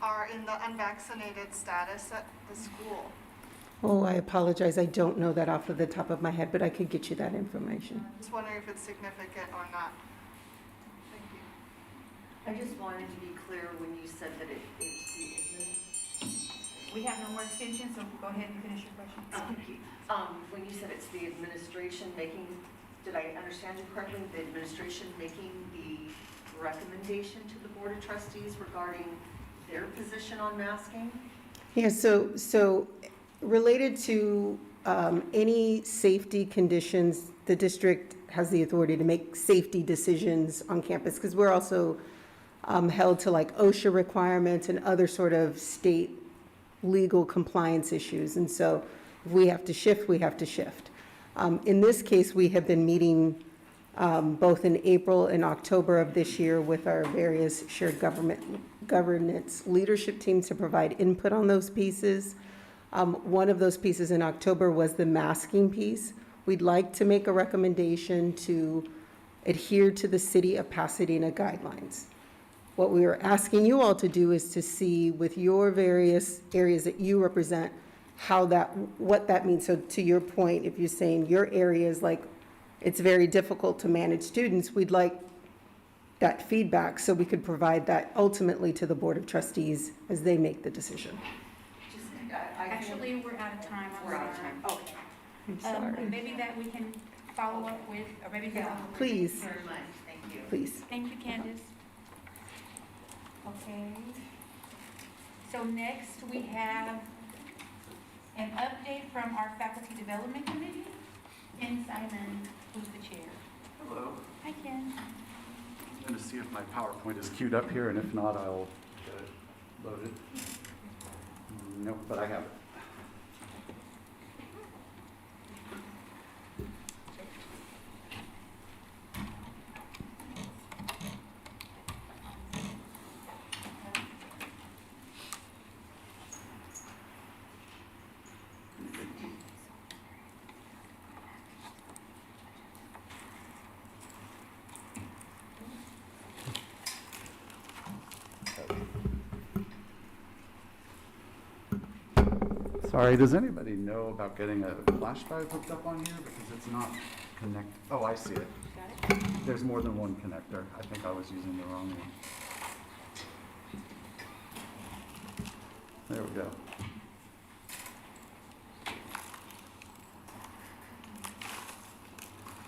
are in the unvaccinated status at the school? Oh, I apologize. I don't know that off of the top of my head, but I could get you that information. Just wondering if it's significant or not. Thank you. I just wanted to be clear when you said that it is the We have no more extensions, so go ahead and finish your question. Thank you. When you said it's the administration making, did I understand you correctly, the administration making the recommendation to the Board of Trustees regarding their position on masking? Yeah, so related to any safety conditions, the district has the authority to make safety decisions on campus, because we're also held to like OSHA requirements and other sort of state legal compliance issues. And so if we have to shift, we have to shift. In this case, we have been meeting both in April and October of this year with our various shared governance leadership teams to provide input on those pieces. One of those pieces in October was the masking piece. We'd like to make a recommendation to adhere to the City of Pasadena guidelines. What we are asking you all to do is to see with your various areas that you represent what that means. So to your point, if you're saying your area is like, it's very difficult to manage students, we'd like that feedback so we could provide that ultimately to the Board of Trustees as they make the decision. Actually, we're out of time. I'm We're out of sorry. time. Okay. I'm sorry. Maybe that we can follow up with, or maybe. Please. Very much, thank you. Please. Thank you, Candace. Okay. So next, we have an update from our Faculty Development Committee. Ken Simon, who's the chair. Hello. Hi, Ken. I'm going to see if my PowerPoint is queued up here, and if not, I'll get it loaded. Nope, but I have it. Sorry, does anybody know about getting a flash drive hooked up on here? Because it's not connect. Oh, I see it. There's more than one connector. I think I was using the wrong one. There we go.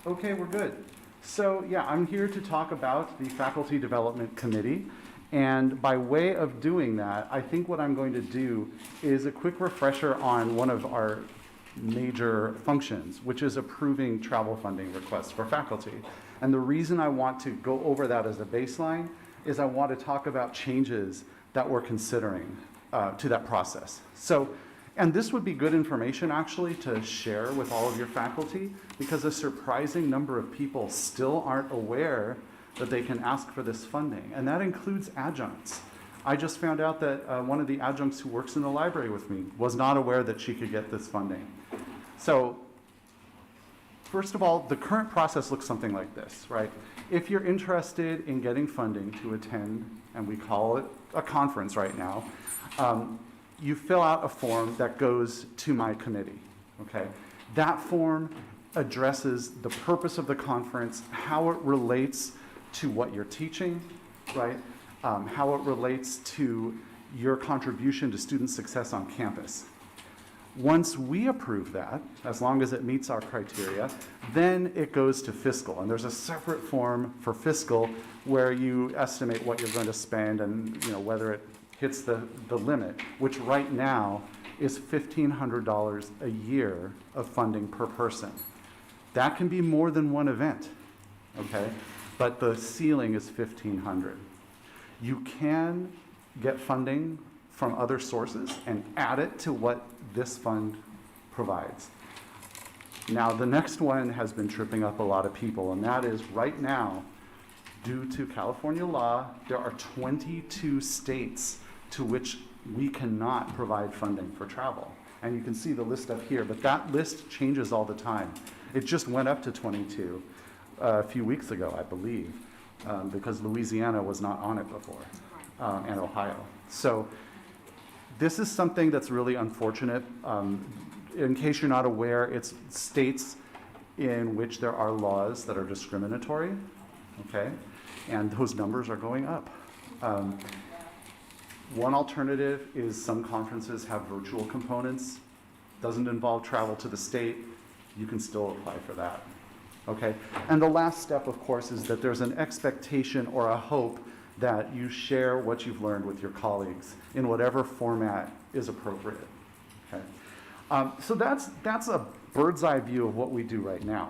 Okay, we're good. So yeah, I'm here to talk about the Faculty Development Committee. And by way of doing that, I think what I'm going to do is a quick refresher on one of our major functions, which is approving travel funding requests for faculty. And the reason I want to go over that as a baseline is I want to talk about changes that we're considering to that process. So, and this would be good information actually to share with all of your faculty, because a surprising number of people still aren't aware that they can ask for this funding, and that includes adjuncts. I just found out that one of the adjuncts who works in the library with me was not aware that she could get this funding. So, first of all, the current process looks something like this, right? If you're interested in getting funding to attend, and we call it a conference right now, you fill out a form that goes to my committee, okay? That form addresses the purpose of the conference, how it relates to what you're teaching, right? How it relates to your contribution to student success on campus. Once we approve that, as long as it meets our criteria, then it goes to fiscal. And there's a separate form for fiscal where you estimate what you're going to spend and whether it hits the limit, which right now is $1,500 a year of funding per person. That can be more than one event, okay? But the ceiling is $1,500. You can get funding from other sources and add it to what this fund provides. Now, the next one has been tripping up a lot of people, and that is right now, due to California law, there are 22 states to which we cannot provide funding for travel. And you can see the list up here, but that list changes all the time. It just went up to 22 a few weeks ago, I believe, because Louisiana was not on it before, and Ohio. So this is something that's really unfortunate. In case you're not aware, it's states in which there are laws that are discriminatory, okay? And those numbers are going up. One alternative is some conferences have virtual components. Doesn't involve travel to the state. You can still apply for that. Okay, and the last step, of course, is that there's an expectation or a hope that you share what you've learned with your colleagues in whatever format is appropriate. Okay, so that's a bird's eye view of what we do right now.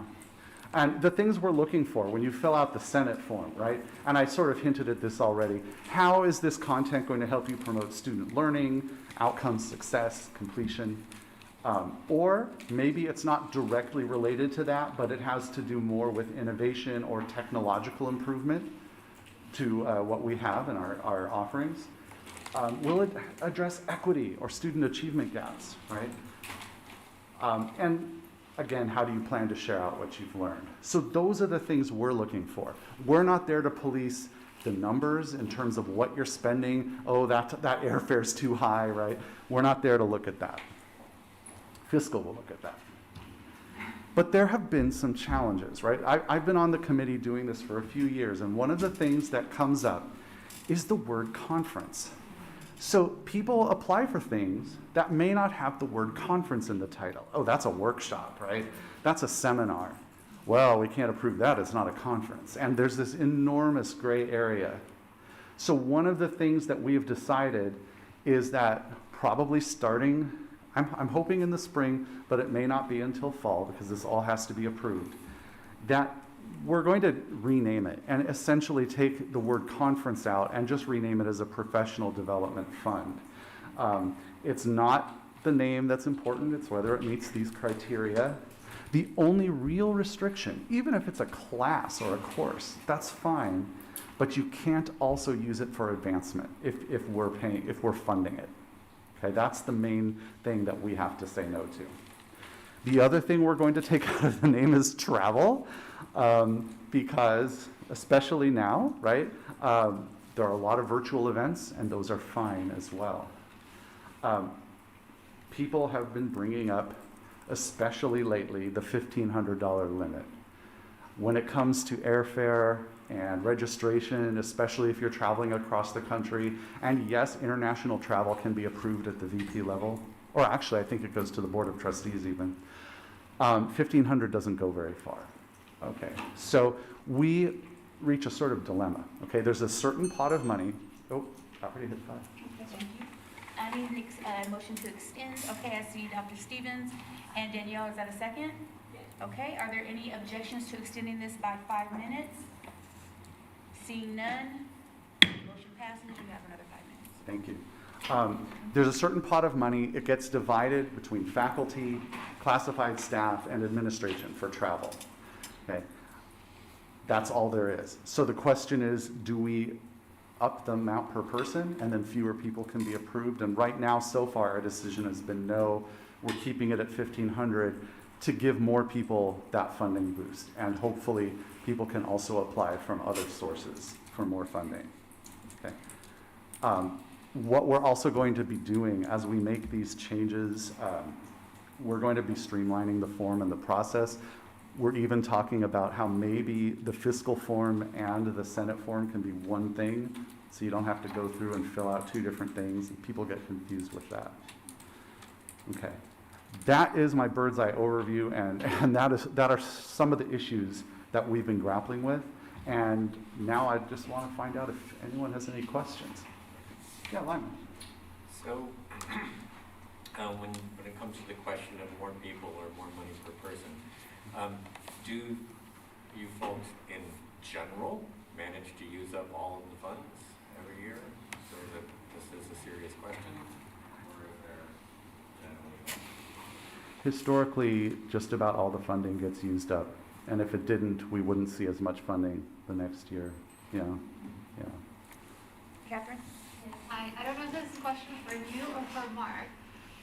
And the things we're looking for when you fill out the Senate form, right? And I sort of hinted at this already. How is this content going to help you promote student learning, outcomes, success, completion? Or maybe it's not directly related to that, but it has to do more with innovation or technological improvement to what we have in our offerings. Will it address equity or student achievement gaps, right? And again, how do you plan to share out what you've learned? So those are the things we're looking for. We're not there to police the numbers in terms of what you're spending. Oh, that airfare's too high, right? We're not there to look at that. Fiscal will look at that. But there have been some challenges, right? I've been on the committee doing this for a few years, and one of the things that comes up is the word conference. So people apply for things that may not have the word conference in the title. Oh, that's a workshop, right? That's a seminar. Well, we can't approve that, it's not a conference. And there's this enormous gray area. So one of the things that we have decided is that probably starting, I'm hoping in the spring, but it may not be until fall because this all has to be approved, that we're going to rename it and essentially take the word conference out and just rename it as a professional development fund. It's not the name that's important, it's whether it meets these criteria. The only real restriction, even if it's a class or a course, that's fine, but you can't also use it for advancement if we're funding it. Okay, that's the main thing that we have to say no to. The other thing we're going to take out of the name is travel, because especially now, right, there are a lot of virtual events and those are fine as well. People have been bringing up, especially lately, the $1,500 limit. When it comes to airfare and registration, especially if you're traveling across the country, and yes, international travel can be approved at the VP level, or actually I think it goes to the Board of Trustees even. $1,500 doesn't go very far. Okay, so we reach a sort of dilemma. Okay, there's a certain pot of money. Oh, I already hit 5. Okay, thank you. I need a motion to extend. Okay, I see Dr. Stevens and Danielle. Is that a second? Okay, are there any objections to extending this by 5 minutes? Seeing none, motion passes. You have another 5 minutes. Thank you. There's a certain pot of money. It gets divided between faculty, classified staff, and administration for travel. Okay, that's all there is. So the question is, do we up the amount per person and then fewer people can be approved? And right now, so far, our decision has been no. We're keeping it at $1,500 to give more people that funding boost. And hopefully, people can also apply from other sources for more funding. Okay. What we're also going to be doing as we make these changes, we're going to be streamlining the form and the process. We're even talking about how maybe the fiscal form and the Senate form can be one thing, so you don't have to go through and fill out 2 different things, and people get confused with that. Okay, that is my bird's eye overview, and that are some of the issues that we've been grappling with. And now I just want to find out if anyone has any questions. Yeah, Lyman. So, when it comes to the question of more people or more money per person, do you folks in general manage to use up all of the funds every year? So that this is a serious question? Or is there generally? Historically, just about all the funding gets used up. And if it didn't, we wouldn't see as much funding the next year. Yeah. Catherine? Hi, I don't know if this is a question for you or for Mark,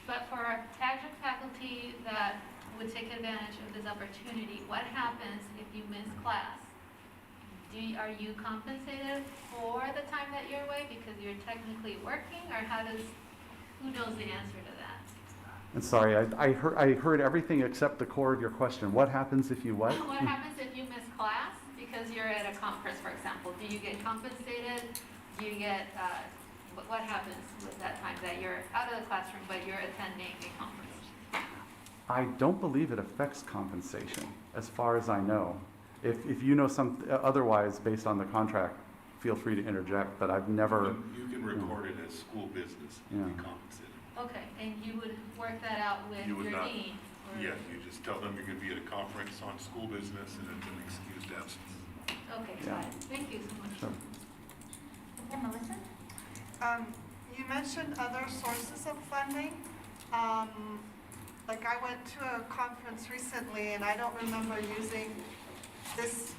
but for our adjunct faculty that would take advantage of this opportunity, what happens if you miss class? Are you compensated for the time that you're away because you're technically working, or who knows the answer to that? And sorry, I heard everything except the core of your question. What happens if you what? What happens if you miss class because you're at a conference, for example? Do you get compensated? Do you get, what happens with that time that you're out of the classroom but you're attending a conference? I don't believe it affects compensation, as far as I know. If you know otherwise based on the contract, feel free to interject, but I've never... You can record it as school business and be compensated. Okay, and you would work that out with your dean? Yeah, you just tell them you're going to be at a conference on school business and it's an excused absence. Okay, got it. Thank you so much. Sure. Okay, Melissa? You mentioned other sources of funding. Like I went to a conference recently and I don't remember using this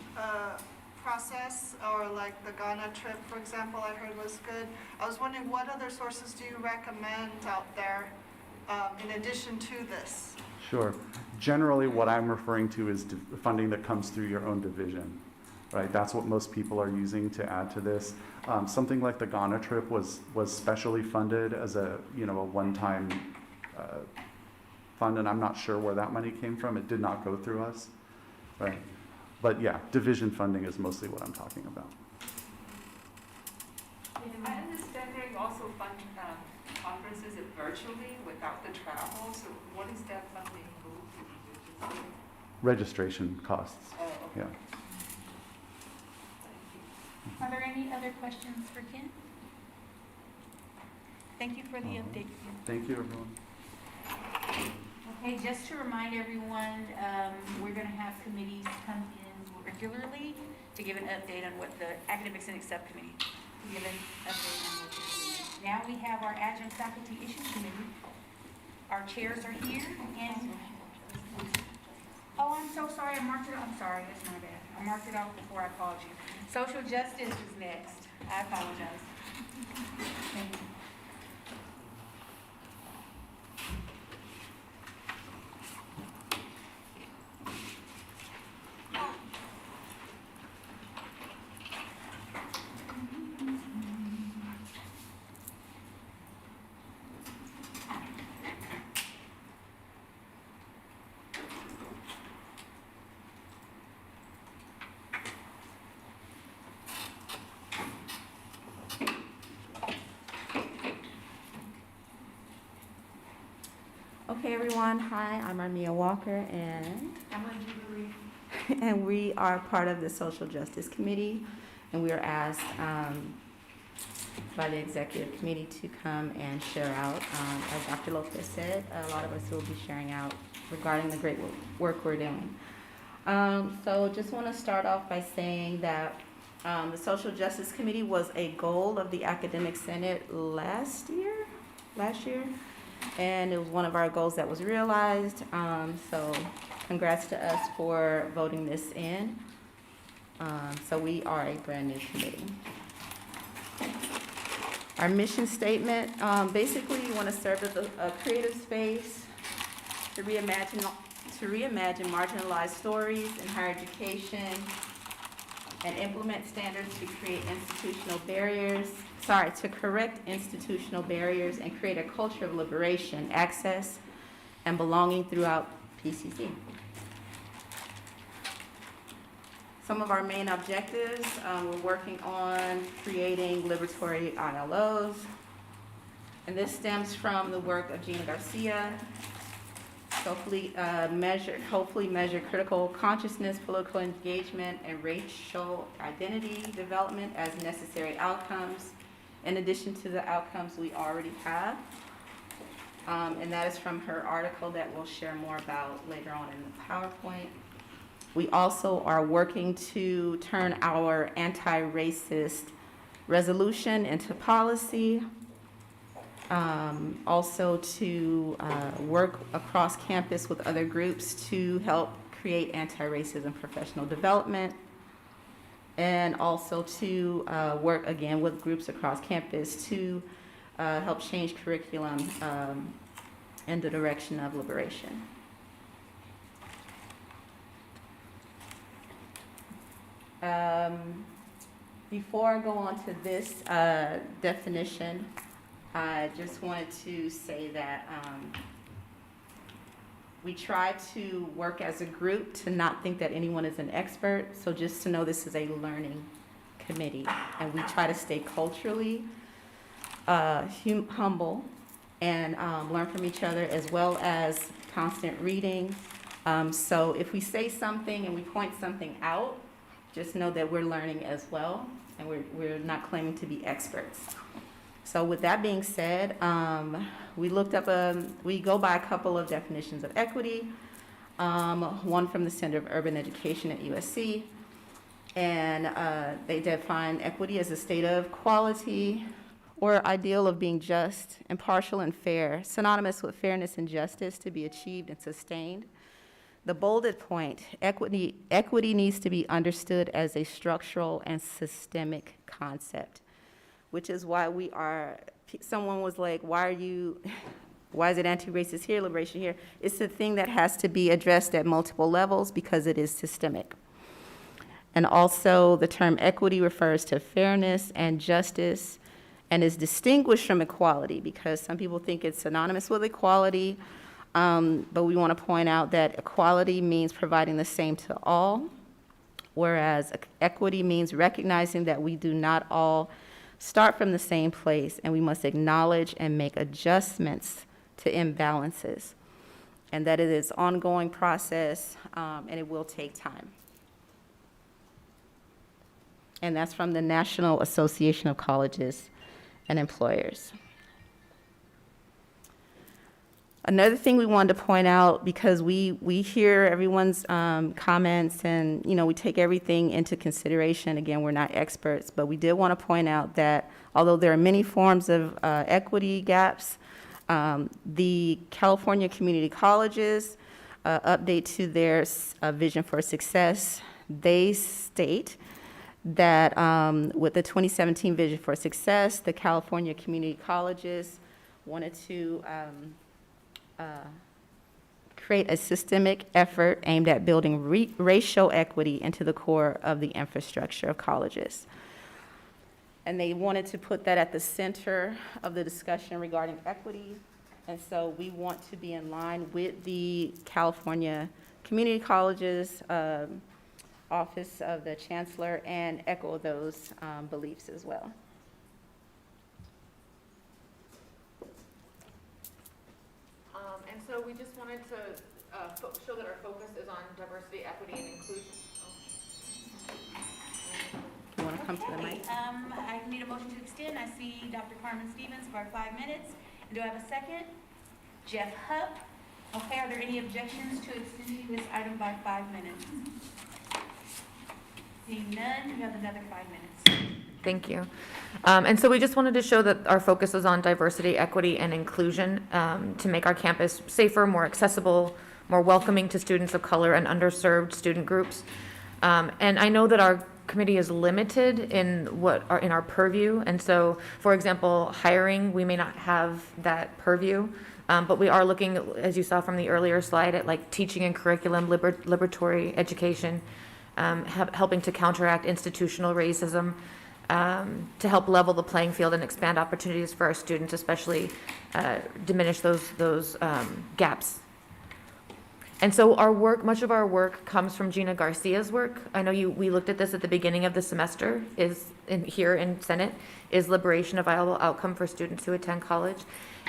process, or like the Ghana trip, for example, I heard was good. I was wondering, what other sources do you recommend out there in addition to this? Sure. Generally, what I'm referring to is funding that comes through your own division, right? That's what most people are using to add to this. Something like the Ghana trip was specially funded as a one-time fund, and I'm not sure where that money came from. It did not go through us, right? But yeah, division funding is mostly what I'm talking about. I understand they also fund conferences virtually without the travel, so what is that funding go to? Registration costs, Oh, okay. yeah. Are there any other questions for Ken? Thank you for the update, Ken. Thank you, everyone. Okay, just to remind everyone, we're gonna have committees come in regularly to give an update on what the Academic Senate Subcommittee, to give an update on what they're doing. Now we have our Adjunct Faculty Issues Committee. Our chairs are here, and, oh, I'm so sorry, I marked it, I'm sorry, that's my bad. I marked it off before I called you. Social justice is next. I apologize. Thank you. Okay, everyone. Hi, I'm Armia Walker, and I'm on Jubilee. and we are part of the Social Justice Committee, and we are asked by the Executive Committee to come and share out. As Dr. Lopez said, a lot of us will be sharing out regarding the great work we're doing. So just want to start off by saying that the Social Justice Committee was a goal of the Academic Senate last year, and it was one of our goals that was realized. So congrats to us for voting this in. So we are a brand new committee. Our mission statement, basically we want to serve as a creative space to reimagine marginalized stories in higher education and implement standards to create to correct institutional barriers and create a culture of liberation, access, and belonging throughout PCC. Some of our main objectives, we're working on creating liberatory ILOs, and this stems from the work of Gina Garcia. Hopefully measure critical consciousness, political engagement, and racial identity development as necessary outcomes, in addition to the outcomes we already have. And that is from her article that we'll share more about later on in the PowerPoint. We also are working to turn our anti-racist resolution into policy. Also to work across campus with other groups to help create anti-racism professional development, and also to work again with groups across campus to help change curriculum in the direction of liberation. Before I go on to this definition, I just wanted to say that we try to work as a group to not think that anyone is an expert. So just to know this is a learning committee, and we try to stay culturally humble and learn from each other, as well as constant reading. So if we say something and we point something out, just know that we're learning as well, and we're not claiming to be experts. So with that being said, we looked up, we go by a couple of definitions of equity, one from the Center of Urban Education at USC, and they define equity as a state of quality or ideal of being just, impartial, and fair, synonymous with fairness and justice to be achieved and sustained. The bolded point, equity needs to be understood as a structural and systemic concept, which is why someone was like, why is it anti-racist here, liberation here? It's a thing that has to be addressed at multiple levels because it is systemic. And also the term equity refers to fairness and justice and is distinguished from equality because some people think it's synonymous with equality, but we want to point out that equality means providing the same to all, whereas equity means recognizing that we do not all start from the same place, and we must acknowledge and make adjustments to imbalances, and that it is an ongoing process, and it will take time. And that's from the National Association of Colleges and Employers. Another thing we wanted to point out, because we hear everyone's comments and, we take everything into consideration. Again, we're not experts, but we did want to point out that although there are many forms of equity gaps, the California Community Colleges update to their vision for success, they state that with the 2017 Vision for Success, the California Community Colleges wanted to create a systemic effort aimed at building racial equity into the core of the infrastructure of colleges. And they wanted to put that at the center of the discussion regarding equity. And so we want to be in line with the California Community Colleges Office of the Chancellor and echo those beliefs as well. And so we just wanted to show that our focus is on diversity, equity, and inclusion. You want to come to the mic? I need a motion to extend. I see Dr. Carmen Stevens for 5 minutes. Do I have a second? Jeff Hupp. Okay, are there any objections to extending this item by 5 minutes? Seeing none, you have another 5 minutes. Thank you. And so we just wanted to show that our focus is on diversity, equity, and inclusion to make our campus safer, more accessible, more welcoming to students of color and underserved student groups. And I know that our committee is limited in in our purview. And so, for example, hiring, we may not have that purview. But we are looking, as you saw from the earlier slide, at like teaching and curriculum, liberatory education, helping to counteract institutional racism, to help level the playing field and expand opportunities for our students, especially diminish those gaps. And so our work, much of our work comes from Gina Garcia's work. I know we looked at this at the beginning of the semester, here in Senate, is liberation a viable outcome for students who attend college?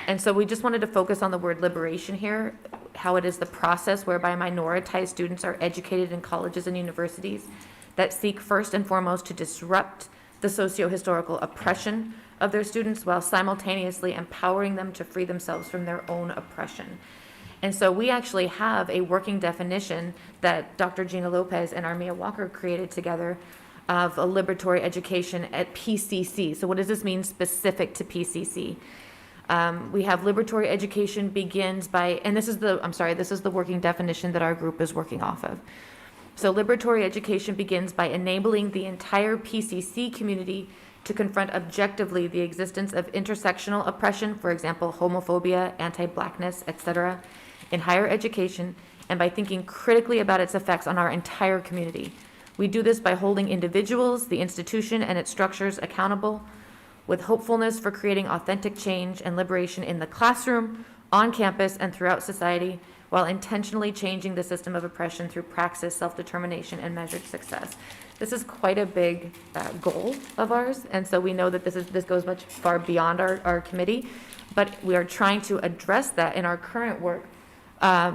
And so we just wanted to focus on the word liberation here, how it is the process whereby minoritized students are educated in colleges and universities that seek first and foremost to disrupt the socio-historical oppression of their students while simultaneously empowering them to free themselves from their own oppression. And so we actually have a working definition that Dr. Gina Lopez and Armia Walker created together of a liberatory education at PCC. So what does this mean specific to PCC? We have liberatory education begins by, and this is the working definition that our group is working off of. So liberatory education begins by enabling the entire PCC community to confront objectively the existence of intersectional oppression, for example, homophobia, anti-blackness, etc., in higher education, and by thinking critically about its effects on our entire community. We do this by holding individuals, the institution, and its structures accountable, with hopefulness for creating authentic change and liberation in the classroom, on campus, and throughout society, while intentionally changing the system of oppression through praxis, self-determination, and measured success. This is quite a big goal of ours, and so we know that this goes much far beyond our committee, but we are trying to address that in our current work.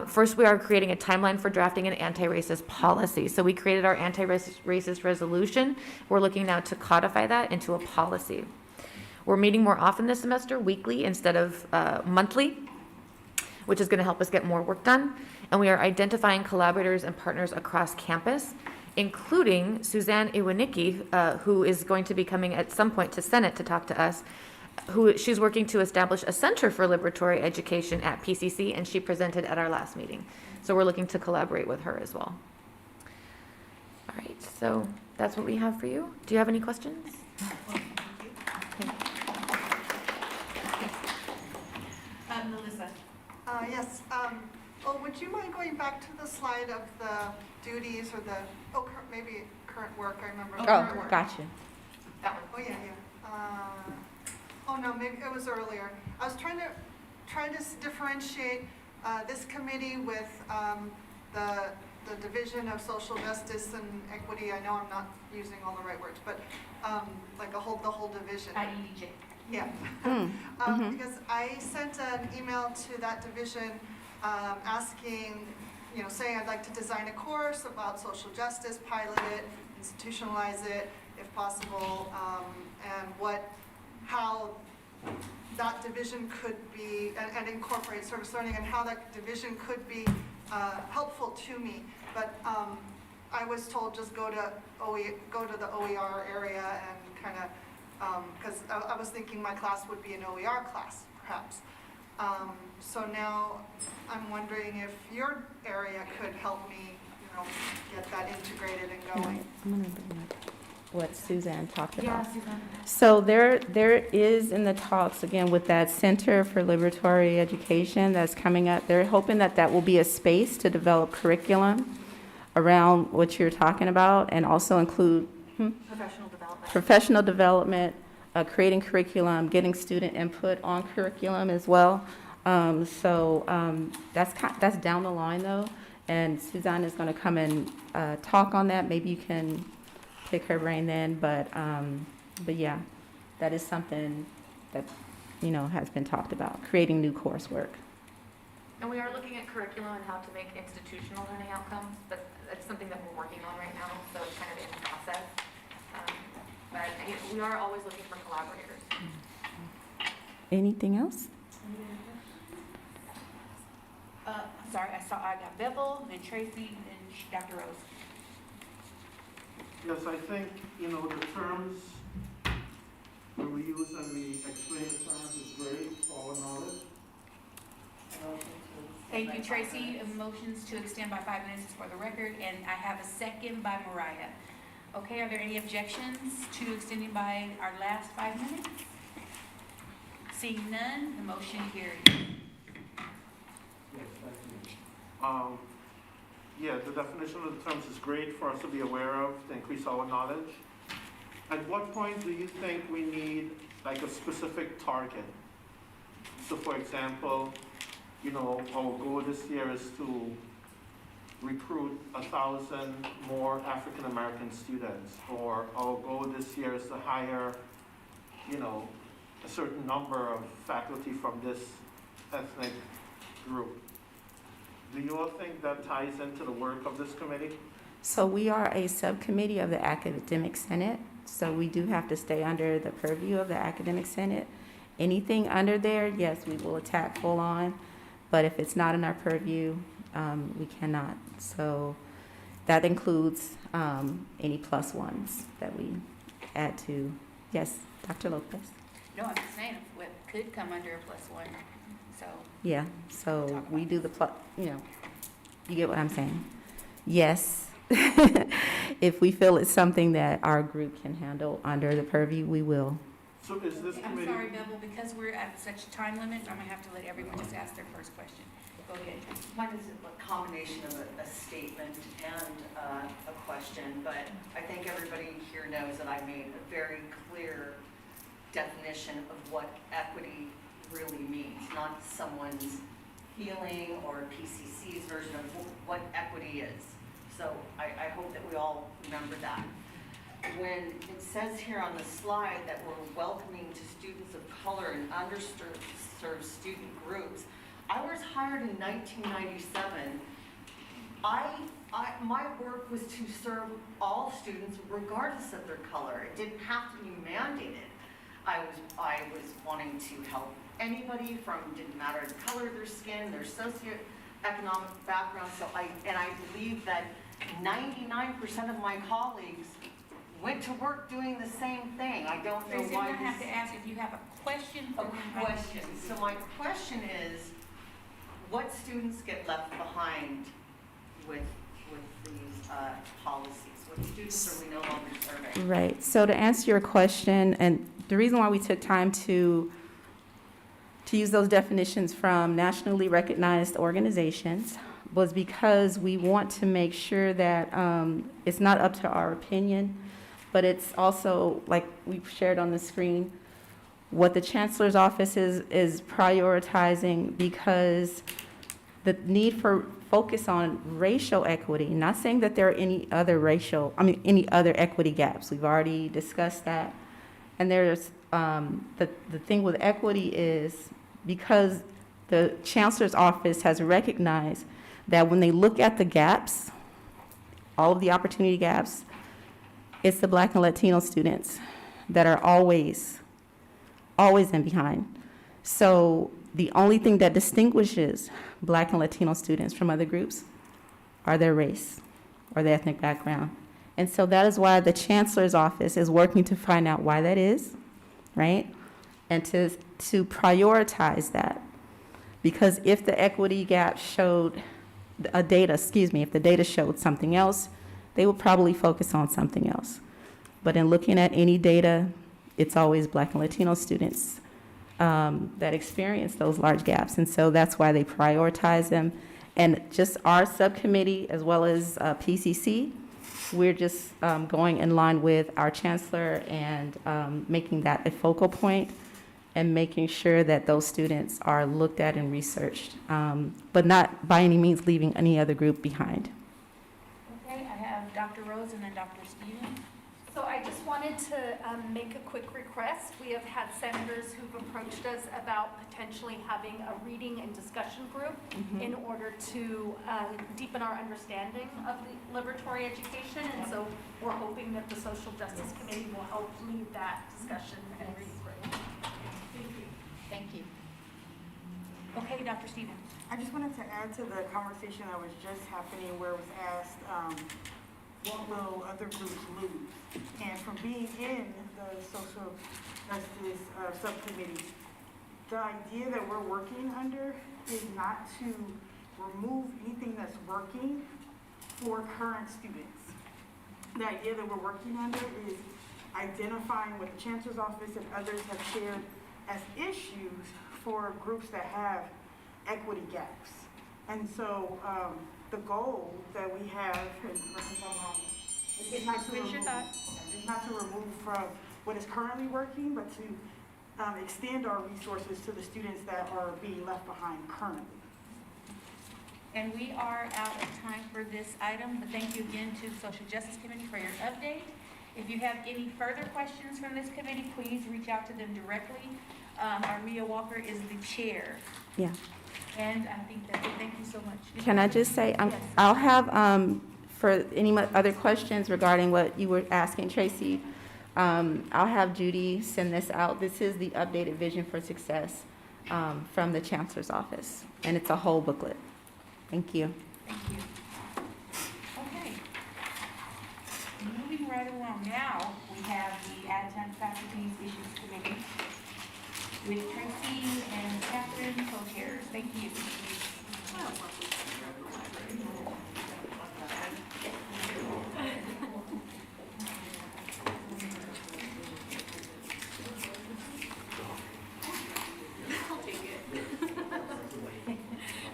First, we are creating a timeline for drafting an anti-racist policy. So we created our anti-racist resolution. We're looking now to codify that into a policy. We're meeting more often this semester, weekly instead of monthly, which is going to help us get more work done. And we are identifying collaborators and partners across campus, including Suzanne Iwanicki, who is going to be coming at some point to Senate to talk to us. She's working to establish a center for liberatory education at PCC, and she presented at our last meeting. So we're looking to collaborate with her as well. All right, so that's what we have for you. Do you have any questions? Okay. Melissa. Yes. Would you mind going back to the slide of the duties or maybe current work? I remember. Oh, gotcha. That one. Oh, yeah, yeah. Oh, no, maybe it was earlier. I was trying to differentiate this committee with the Division of Social Justice and Equity, I know I'm not using all the right words, but like the whole division. IEDJ. Yeah. Because I sent an email to that division asking, saying I'd like to design a course about social justice, pilot it, institutionalize it if possible, and how that division could be, and incorporate service learning, and how that division could be helpful to me. But I was told just go to the OER area and kind of, because I was thinking my class would be an OER class, perhaps. So now I'm wondering if your area could help me, get that integrated and going. I'm gonna bring up what Suzanne talked about. Yeah, Suzanne. So there is in the talks, again, with that Center for Liberatory Education that's coming up, they're hoping that that will be a space to develop curriculum around what you're talking about, and also include professional development, creating curriculum, getting student input on curriculum as well. That's down the line though, and Suzanne is going to come and talk on that. Maybe you can pick her brain then, but yeah, that is something that has been talked about, creating new coursework. And we are looking at curriculum and how to make institutional learning outcomes, but it's something that we're working on right now, so it's kind of in the process. But we are always looking for collaborators. Anything else? Sorry, I got Bevel, then Tracy, then Dr. Rose. Yes, I think, the terms, when we use and we explain the terms is great for our knowledge. Thank you, Tracy. Motions to extend by 5 minutes is for the record, and I have a second by Mariah. Okay, are there any objections to extending by our last 5 minutes? Seeing none, the motion carries. Yes, thank you. Yeah, the definition of the terms is great for us to be aware of, to increase our knowledge. At what point do you think we need like a specific target? So for example, our goal this year is to recruit 1,000 more African American students, or our goal this year is to hire, a certain number of faculty from this ethnic group. Do you all think that ties into the work of this committee? So we are a subcommittee of the Academic Senate, so we do have to stay under the purview of the Academic Senate. Anything under there, yes, we will attack full on, but if it's not in our purview, we cannot. So that includes any plus ones that we add to. Yes, Dr. Lopez? No, I'm just saying, what could come under a +1, so. Yeah, so we do the plus, you get what I'm saying? Yes. If we feel it's something that our group can handle under the purview, we will. So is this I'm committee? sorry, Bevel, because we're at such time limits, I'm gonna have to let everyone just ask their first question. Go ahead. Mine is a combination of a statement and a question, but I think everybody here knows that I made a very clear definition of what equity really means, not someone's feeling or PCC's version of what equity is. So I hope that we all remember that. When it says here on the slide that we're welcoming to students of color and underserved student groups, I was hired in 1997. My work was to serve all students regardless of their color. It didn't have to be mandated. I was wanting to help anybody didn't matter the color of their skin, their socioeconomic background. So I believe that 99% of my colleagues went to work doing the same thing. I don't know Tracy, why. I'm gonna have to ask if you have a question. So my question is, what students get left behind with these policies? What students are we no longer serving? Right. So to answer your question, and the reason why we took time to use those definitions from nationally recognized organizations was because we want to make sure that it's not up to our opinion, but it's also, like we've shared on the screen, what the Chancellor's office is prioritizing, because the need for focus on racial equity, not saying that there are any other equity gaps. We've already discussed that. And there's, the thing with equity is because the chancellor's office has recognized that when they look at the gaps, all of the opportunity gaps, it's the Black and Latino students that are always in behind. So the only thing that distinguishes Black and Latino students from other groups are their race or their ethnic background. And so that is why the chancellor's office is working to find out why that is, right? And to prioritize that. Because if the equity gap showed if the data showed something else, they would probably focus on something else. But in looking at any data, it's always Black and Latino students that experience those large gaps. And so that's why they prioritize them. And just our subcommittee, as well as PCC, we're just going in line with our chancellor and making that a focal point and making sure that those students are looked at and researched, but not by any means leaving any other group behind. Okay, I have Dr. Rose and then Dr. Stevens. So I just wanted to make a quick request. We have had senators who've approached us about potentially having a reading and discussion group in order to deepen our understanding of the liberatory education. And so we're hoping that the Social Justice Committee will help lead that discussion and reading group. Thank you. Okay, Dr. Stevens. I just wanted to add to the conversation that was just happening where it was asked, what will other groups lose? And from being in the social justice subcommittee, the idea that we're working under is not to remove anything that's working for current students. The idea that we're working under is identifying what the chancellor's office and others have shared as issues for groups that have equity gaps. And so the goal that we have is not to remove from what is currently working, but to extend our resources to the students that are being left behind currently. And we are out of time for this item, but thank you again to the Social Justice Committee for your update. If you have any further questions from this committee, please reach out to them directly. Armia Walker is the chair. Yeah. And I think that's it. Thank you so much. Can I just say, Yes. I'll have, for any other questions regarding what you were asking, Tracy, I'll have Judy send this out. This is the updated vision for success from the chancellor's office, and it's a whole booklet. Thank you. Thank you. Okay. Moving right along now, we have the Adjunct Faculties Issues Committee with Tracy and Catherine co-chairs. Thank you. I'll take it.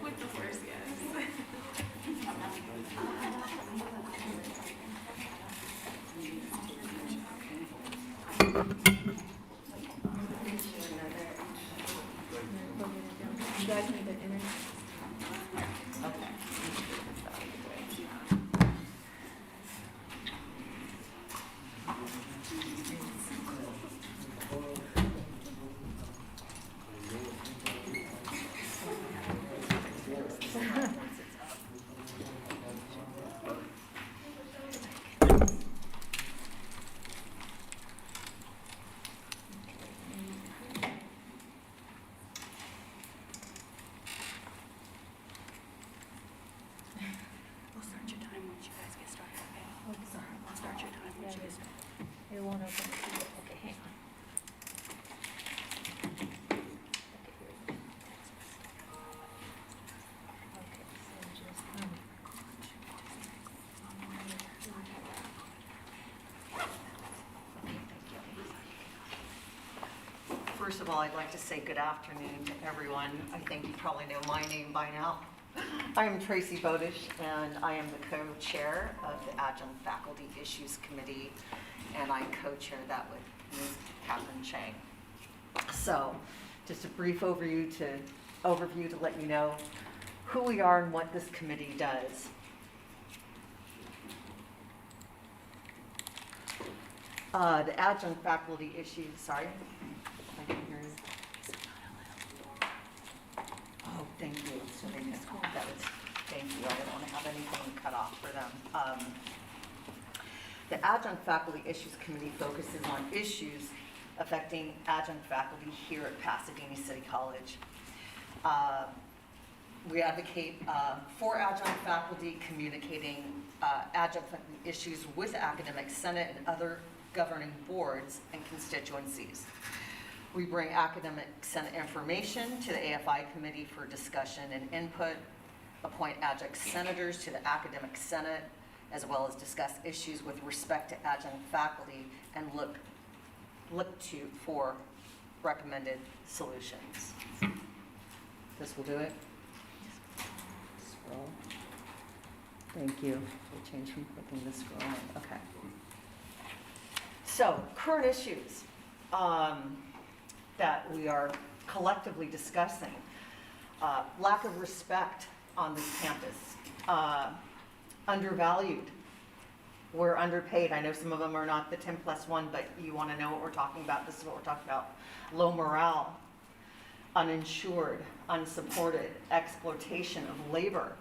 With the horse, yes. You guys need the internet? Okay. It won't open. Okay, hang on. First of all, I'd like to say good afternoon to everyone. I think you probably know my name by now. I am Tracy Bodish, and I am the co-chair of the Adjunct Faculty Issues Committee, and I co-chair that with Ms. Catherine Chang. So, just a brief overview to let you know who we are and what this committee does. The adjunct faculty issue, sorry. I can hear you. Oh, thank you. So they missed that was, thank you. I didn't want to have anything cut off for them. The Adjunct Faculty Issues Committee focuses on issues affecting adjunct faculty here at Pasadena City College. We advocate for adjunct faculty communicating adjunct faculty issues with the Academic Senate and other governing boards and constituencies. We bring Academic Senate information to the AFI Committee for discussion and input, appoint adjunct senators to the Academic Senate, as well as discuss issues with respect to adjunct faculty and look to for recommended solutions. This will do it. Scroll. Thank you. We'll change from clicking the scroll. Okay. So, current issues that we are collectively discussing. Lack of respect on this campus. Undervalued. We're underpaid. I know some of them are not the 10+1, but you want to know what we're talking about. This is what we're talking about. Low morale, uninsured, unsupported, exploitation of labor,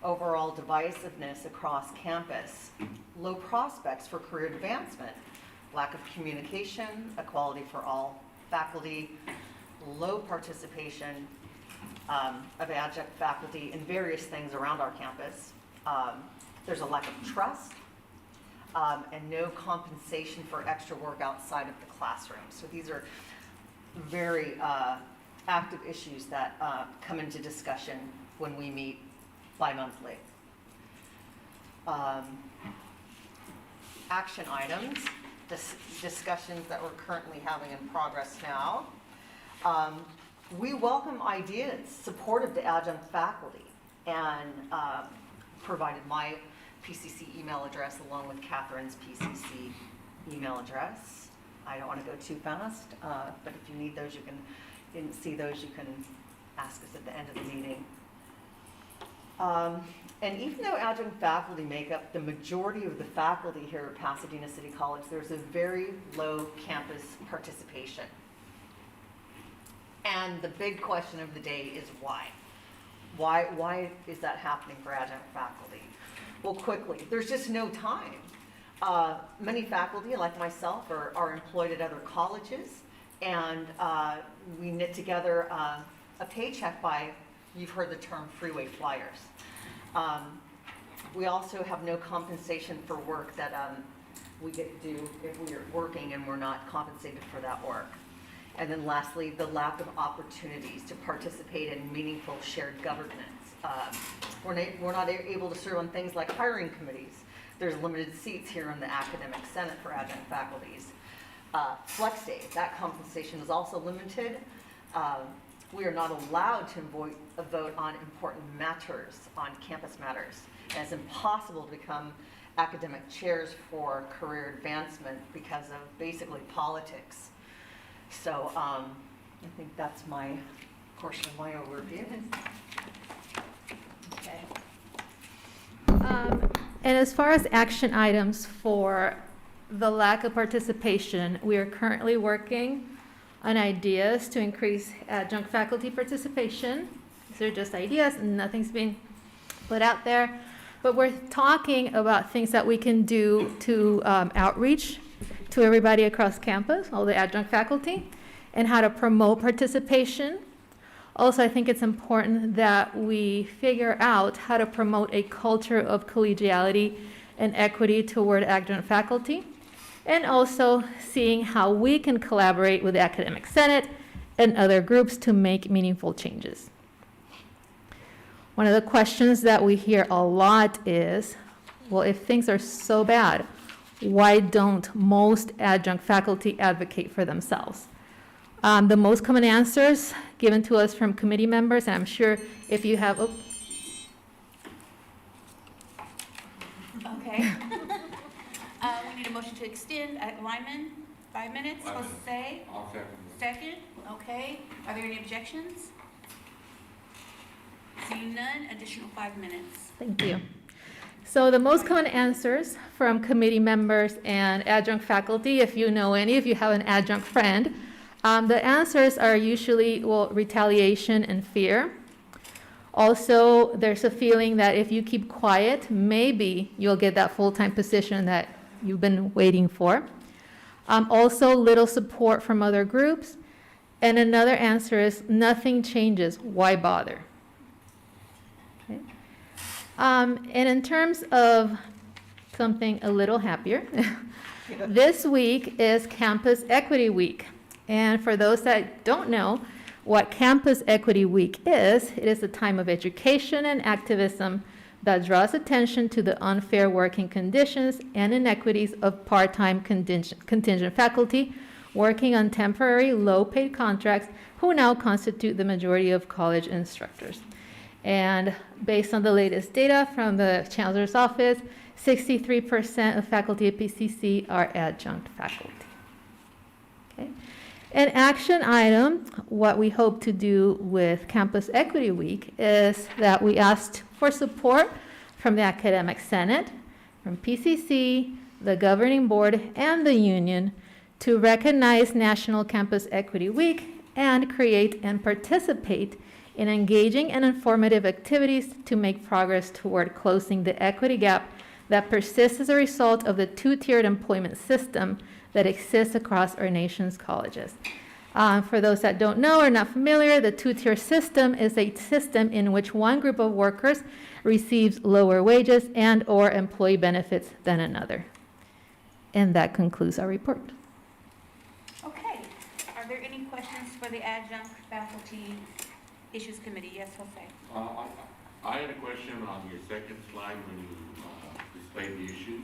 overall divisiveness across campus, low prospects for career advancement, lack of communication, equality for all faculty, low participation of adjunct faculty in various things around our campus. There's a lack of trust and no compensation for extra work outside of the classroom. So these are very active issues that come into discussion when we meet bi-monthly. Action items, discussions that we're currently having in progress now. We welcome ideas supportive to adjunct faculty and provided my PCC email address along with Catherine's PCC email address. I don't want to go too fast, but if you need those, didn't see those, you can ask us at the end of the meeting. And even though adjunct faculty make up the majority of the faculty here at Pasadena City College, there's a very low campus participation. And the big question of the day is why? Why is that happening for adjunct faculty? Well, quickly, there's just no time. Many faculty, like myself, are employed at other colleges, and we knit together a paycheck by, you've heard the term freeway flyers. We also have no compensation for work that we get to do if we're working and we're not compensated for that work. And then lastly, the lack of opportunities to participate in meaningful shared governance. We're not able to serve on things like hiring committees. There's limited seats here in the Academic Senate for adjunct faculties. Flex days, that compensation is also limited. We are not allowed to vote on important matters, on campus matters. And it's impossible to become academic chairs for career advancement because of basically politics. So I think that's my portion of my overview. Okay. And as far as action items for the lack of participation, we are currently working on ideas to increase adjunct faculty participation. These are just ideas and nothing's being put out there. But we're talking about things that we can do to outreach to everybody across campus, all the adjunct faculty, and how to promote participation. Also, I think it's important that we figure out how to promote a culture of collegiality and equity toward adjunct faculty, and also seeing how we can collaborate with the Academic Senate and other groups to make meaningful changes. One of the questions that we hear a lot is, well, if things are so bad, why don't most adjunct faculty advocate for themselves? The most common answers given to us from committee members, and I'm sure if you have, Okay. We need a motion to extend Lyman 5 minutes. Jose? I'll second. Second? Okay. Are there any objections? Seeing none, additional 5 minutes. Thank you. So the most common answers from committee members and adjunct faculty, if you know any, if you have an adjunct friend, the answers are usually, well, retaliation and fear. Also, there's a feeling that if you keep quiet, maybe you'll get that full-time position that you've been waiting for. Also, little support from other groups. And another answer is nothing changes, why bother? Okay. And in terms of something a little happier, this week is Campus Equity Week. And for those that don't know what Campus Equity Week is, it is a time of education and activism that draws attention to the unfair working conditions and inequities of part-time contingent faculty working on temporary, low-paid contracts who now constitute the majority of college instructors. And based on the latest data from the Chancellor's Office, 63% of faculty at PCC are adjunct faculty. Okay. An action item, what we hope to do with Campus Equity Week is that we asked for support from the Academic Senate, from PCC, the Governing Board, and the Union to recognize National Campus Equity Week and create and participate in engaging and informative activities to make progress toward closing the equity gap that persists as a result of the two-tiered employment system that exists across our nation's colleges. For those that don't know or not familiar, the two-tier system is a system in which one group of workers receives lower wages and or employee benefits than another. And that concludes our report. Okay. Are there any questions for the Adjunct Faculty Issues Committee? Yes, Jose. I had a question on your second slide when you displayed the issues.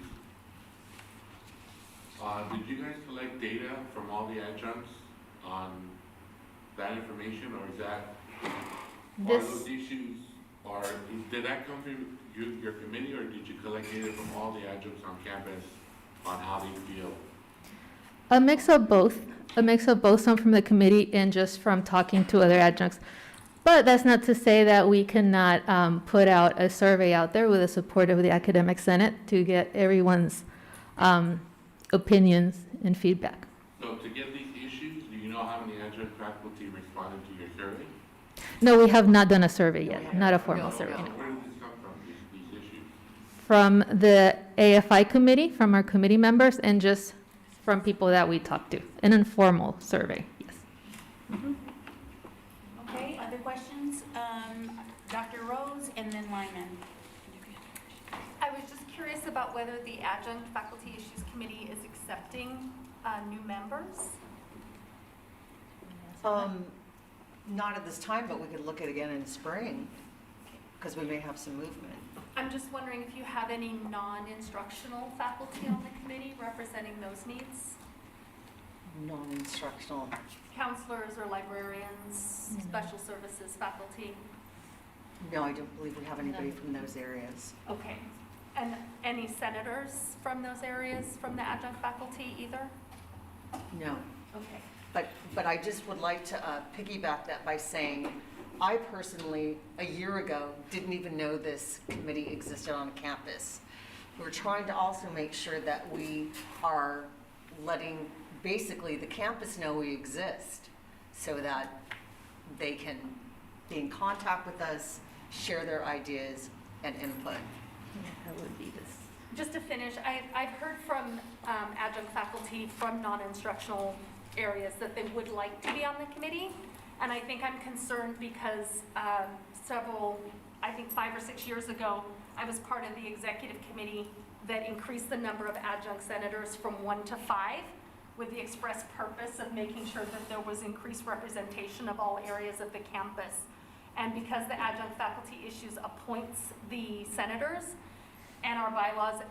Did you guys collect data from all the adjuncts on that information, or is that, are those issues, or did that come from your committee, or did you collect data from all the adjuncts on campus on how they feel? A mix of both. A mix of both, some from the committee and just from talking to other adjuncts. But that's not to say that we cannot put out a survey out there with the support of the Academic Senate to get everyone's opinions and feedback. So to get these issues, do you know how many adjunct faculty responded to your survey? No, we have not done a survey yet, not a formal survey. Where did this come from, these issues? From the AFI committee, from our committee members, and just from people that we talked to, an informal survey, yes. Mm-hmm. Okay, other questions? Dr. Rose and then Lyman. I was just curious about whether the Adjunct Faculty Issues Committee is accepting new members? Not at this time, but we could look at it again in spring, because we may have some movement. I'm just wondering if you have any non-instructional faculty on the committee representing those needs? Non-instructional. Counselors or librarians, special services faculty? No, I don't believe we have anybody from those areas. Okay. And any senators from those areas from the adjunct faculty either? No. Okay. But I just would like to piggyback that by saying, I personally, a year ago, didn't even know this committee existed on campus. We're trying to also make sure that we are letting basically the campus know we exist so that they can be in contact with us, share their ideas and input. That would be this. Just to finish, I've heard from adjunct faculty from non-instructional areas that they would like to be on the committee. And I think I'm concerned because I think 5 or 6 years ago, I was part of the executive committee that increased the number of adjunct senators from 1 to 5 with the express purpose of making sure that there was increased representation of all areas of the campus. And because the Adjunct Faculty Issues appoints the senators, and our bylaws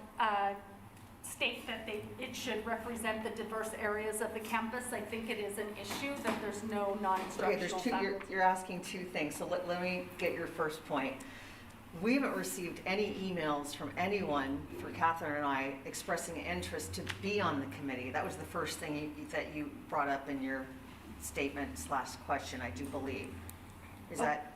state that it should represent the diverse areas of the campus, I think it is an issue that there's no non-instructional faculty. You're asking two things, so let me get your first point. We haven't received any emails from anyone for Catherine and I expressing interest to be on the committee. That was the first thing that you brought up in your statement / question, I do believe. Is that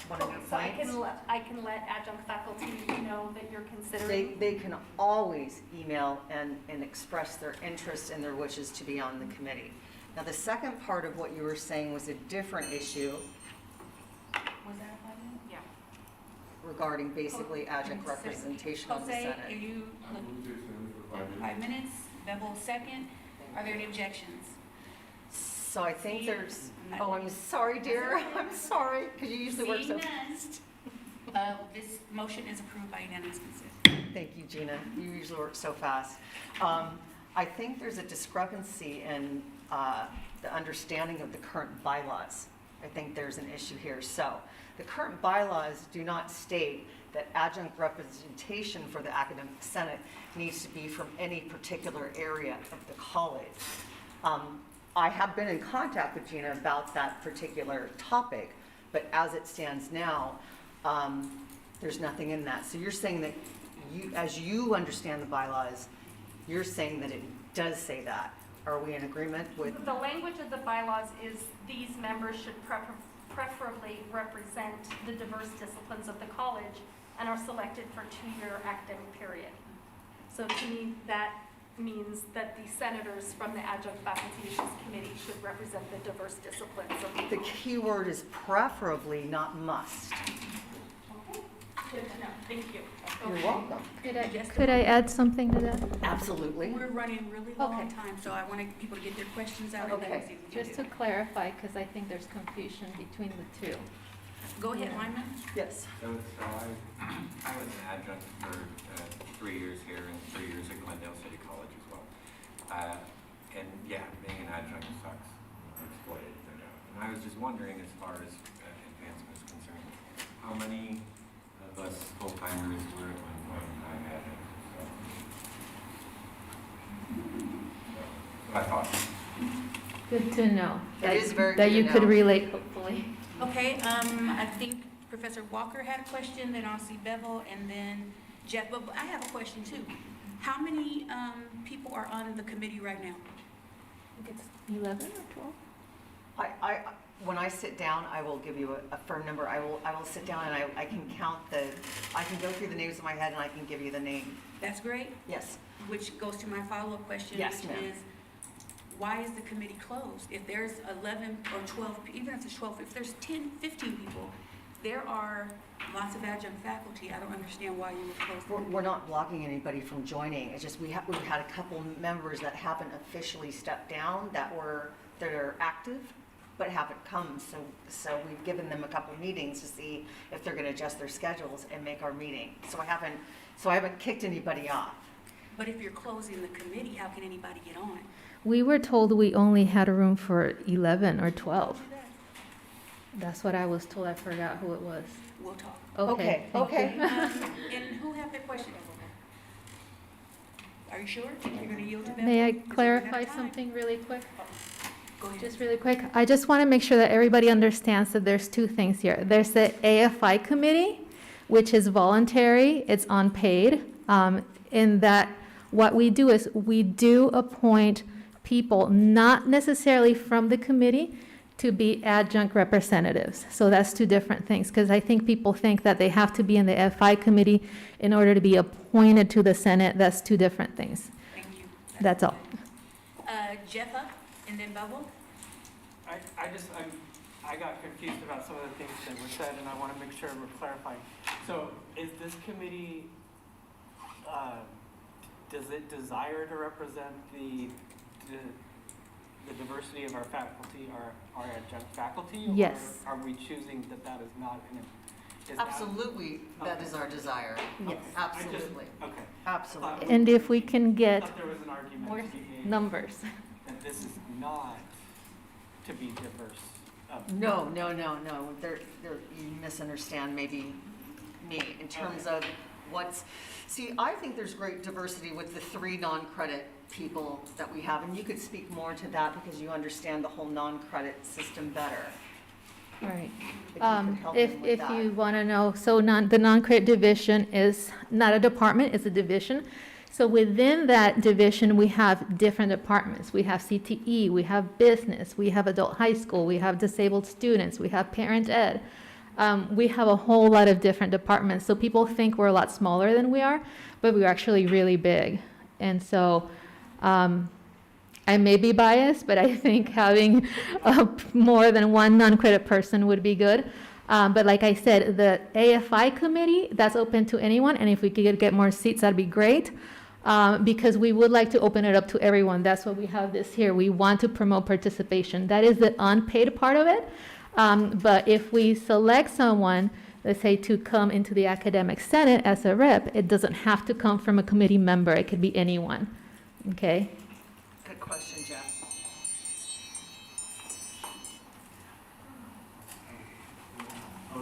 one of your So I points? I can let adjunct faculty know that you're considering. They can always email and express their interest and their wishes to be on the committee. Now, the second part of what you were saying was a different issue Was that a 5 minute? Yeah. regarding basically adjunct representation on the Jose, Senate. are you, I move to extend it for 5 minutes. 5 minutes, Bevel second. Are there any objections? So I think there's, oh, I'm sorry, dear, I'm sorry, because you usually work so Seeing fast. none, this motion is approved by unanimous consent. Thank you, Gina. You usually work so fast. I think there's a discrepancy in the understanding of the current bylaws. I think there's an issue here. So the current bylaws do not state that adjunct representation for the academic senate needs to be from any particular area of the college. I have been in contact with Gina about that particular topic, but as it stands now, there's nothing in that. So you're saying that you, as you understand the bylaws, you're saying that it does say that. Are we in agreement with? The language of the bylaws is these members should preferably represent the diverse disciplines of the college and are selected for 2-year academic period. So to me, that means that the senators from the Adjunct Faculty Issues Committee should represent the diverse disciplines of The key word is preferably, not must. Good to know. Thank you. You're welcome. Could I add something to that? Absolutely. We're running really low on Okay. time, so I want people to get their questions out. and then Okay. we'll see what we can Just do. to clarify, because I think there's confusion between the two. Go ahead, Yeah. Lyman. Yes. So I was an adjunct for 3 years here and 3 years at Glendale City College as well. And yeah, being an adjunct sucks. You're exploited, no doubt. And I was just wondering, as far as advancement is concerned, how many of us full-timers were at one point in time adjuncts? So I thought. Good to know. It is very That good you to could know. relate, hopefully. Okay, I think Professor Walker had a question, then I'll see Bevel, and then Jeff. But I have a question too. How many people are on the committee right now? I think it's 11 or 12. When I sit down, I will give you a firm number. I will sit down and I can count I can go through the names in my head and I can give you the name. That's great. Yes. Which goes to my follow-up question, Yes, which ma'am. is, why is the committee closed? If there's 11 or 12, even if it's 12, if there's 10, 15 people, there are lots of adjunct faculty. I don't understand why you would close. We're not blocking anybody from joining. It's just we've had a couple members that haven't officially stepped down that are active but haven't come. So we've given them a couple meetings to see if they're going to adjust their schedules and make our meeting. So I haven't kicked anybody off. But if you're closing the committee, how can anybody get on? We were told we only had a room for 11 or 12. That's what I was told. I forgot who it was. We'll talk. Okay. thank you. And who have their question? Are you sure? You're going to yield to Bevel? May I Because we're clarify out of time. something really quick? Go ahead. Just really quick. I just want to make sure that everybody understands that there's two things here. There's the AFI committee, which is voluntary. It's unpaid. In that what we do is we do appoint people, not necessarily from the committee, to be adjunct representatives. So that's two different things, because I think people think that they have to be in the FI committee in order to be appointed to the Senate. That's two different things. Thank you. That's all. Jeff up, and then Bevel. I got confused about some of the things that were said, and I want to make sure we're clarifying. So is this committee, does it desire to represent the diversity of our faculty, our adjunct faculty? Yes. Or are we choosing that is not in it? Absolutely, that is our desire. Yes. Absolutely. Okay. Absolutely. And if we can I get thought there was an argument more to be made numbers. that this is not to be diverse. No. You misunderstand maybe me in terms of I think there's great diversity with the 3 non-credit people that we have, and you could speak more to that because you understand the whole non-credit system better. Right. If you could help them with If that. you want to know, so the non-credit division is not a department, it's a division. So within that division, we have different departments. We have CTE, we have business, we have adult high school, we have disabled students, we have parent ed. We have a whole lot of different departments. So people think we're a lot smaller than we are, but we're actually really big. And so I may be biased, but I think having more than one non-credit person would be good. But like I said, the AFI committee, that's open to anyone. And if we could get more seats, that'd be great. Because we would like to open it up to everyone. That's why we have this here. We want to promote participation. That is the unpaid part of it. But if we select someone, let's say, to come into the academic senate as a rep, it doesn't have to come from a committee member. It could be anyone. Okay? Good question, Jeff. A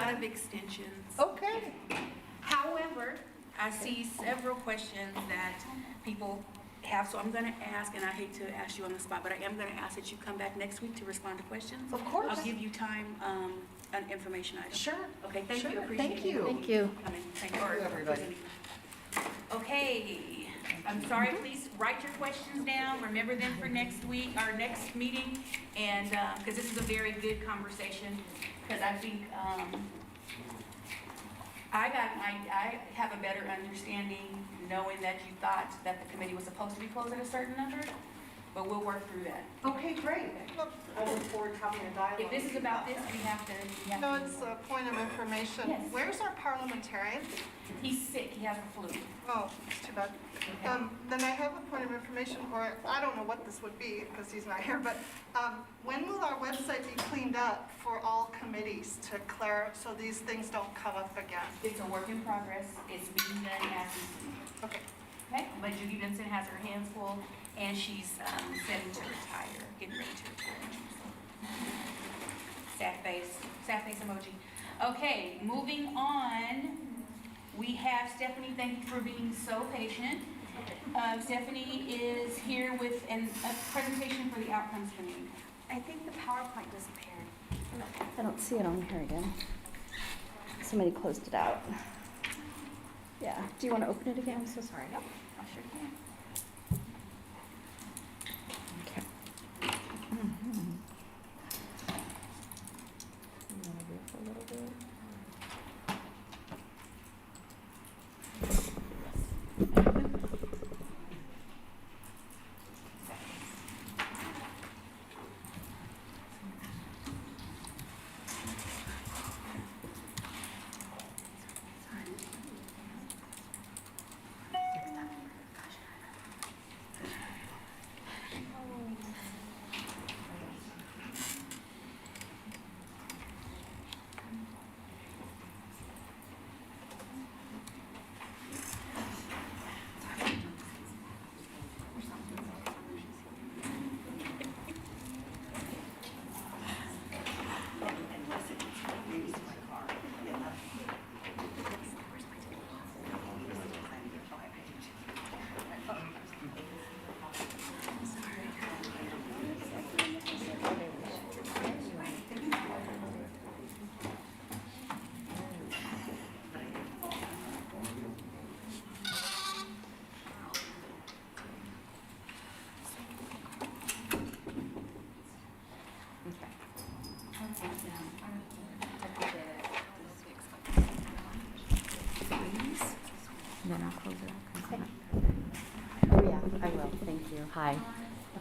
lot of extensions. Okay. However, I see several questions that people have, so I'm going to ask, and I hate to ask you on the spot, but I am going to ask that you come back next week to respond to questions. Of course. I'll give you time, an information item. Sure. Okay, thank Sure. you, appreciate it. Thank you. Thank you. Coming. Thank Thank you, everybody. Okay, I'm sorry, please write your questions down, remember them for next week, our next meeting, and, because this is a very good conversation, because I think, I have a better understanding knowing that you thought that the committee was supposed to be closed at a certain number, but we'll work through that. Okay, great. I look forward to having a dialogue. If this is about this, we have to. No, it's a point of information. Yes. Where's our parliamentarian? He's sick, he has the flu. Oh, it's too bad. Then I have a point of information, or I don't know what this would be, because he's not here, but when will our website be cleaned up for all committees to clear, so these things don't come up again? It's a work in progress, it's being done as we speak. Okay. Okay, but Judy Vincent has her hands full, and she's setting to retire, getting ready to retire. Sad face emoji. Okay, moving on, we have Stephanie. Thank you for being so patient. Stephanie is here with a presentation for the Outcomes Committee. I think the PowerPoint disappeared. I don't see it on here again. Somebody closed it out. Yeah. Do you want to open it again? I'm so sorry. Yep, I sure can. Then I'll close it. Oh, yeah, I will. Thank you. Hi.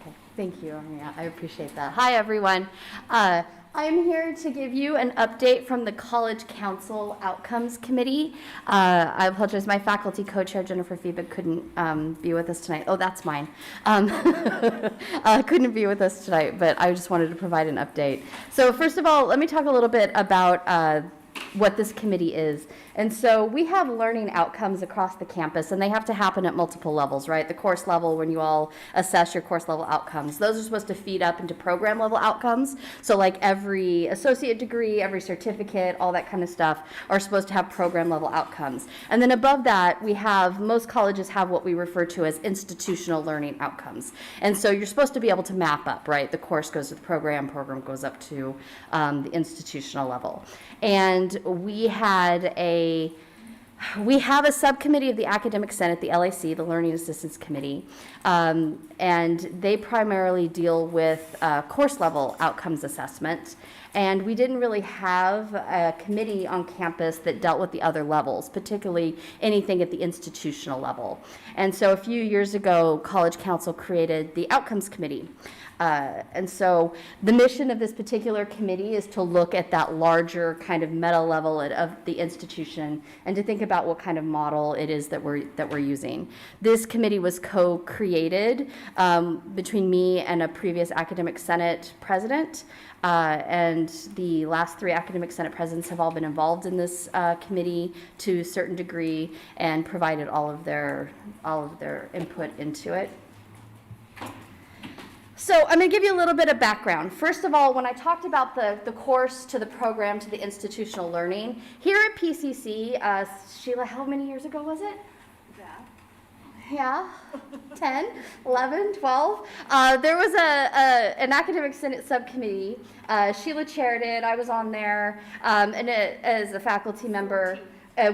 Okay, thank you. Yeah, I appreciate that. Hi, everyone. I'm here to give you an update from the College Council Outcomes Committee. I apologize, my faculty co-chair, Jennifer Feebeck, couldn't be with us tonight. Oh, that's mine. Couldn't be with us tonight, but I just wanted to provide an update. So first of all, let me talk a little bit about what this committee is. And so we have learning outcomes across the campus, and they have to happen at multiple levels, right? The course level, when you all assess your course level outcomes, those are supposed to feed up into program level outcomes. So like every associate degree, every certificate, all that kind of stuff are supposed to have program level outcomes. And then above that, we have, most colleges have what we refer to as institutional learning outcomes. And so you're supposed to be able to map up, right? The course goes to the program goes up to the institutional level. And we had a We have a subcommittee of the Academic Senate, the LAC, the Learning Assistance Committee, and they primarily deal with course level outcomes assessment. And we didn't really have a committee on campus that dealt with the other levels, particularly anything at the institutional level. And so a few years ago, College Council created the Outcomes Committee. And so the mission of this particular committee is to look at that larger kind of meta level of the institution and to think about what kind of model it is that we're using. This committee was co-created between me and a previous Academic Senate president. And the last 3 Academic Senate presidents have all been involved in this committee to a certain degree and provided all of their input into it. So I'm going to give you a little bit of background. First of all, when I talked about the course to the program to the institutional learning, here at PCC, Sheila, how many years ago was it? Yeah, 10, 11, 12. There was an academic senate subcommittee. Sheila chaired it. I was on there as a faculty member.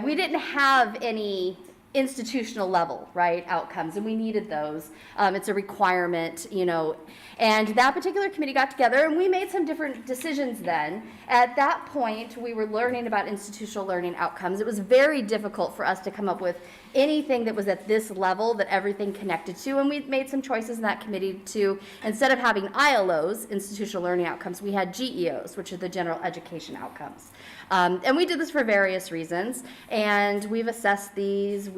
We didn't have any institutional level, right, outcomes, and we needed those. It's a requirement, you know. And that particular committee got together, and we made some different decisions then. At that point, we were learning about institutional learning outcomes. It was very difficult for us to come up with anything that was at this level that everything connected to, and we made some choices in that committee to, instead of having ILOs, institutional learning outcomes, we had GEOs, which are the general education outcomes. And we did this for various reasons, and we've assessed these.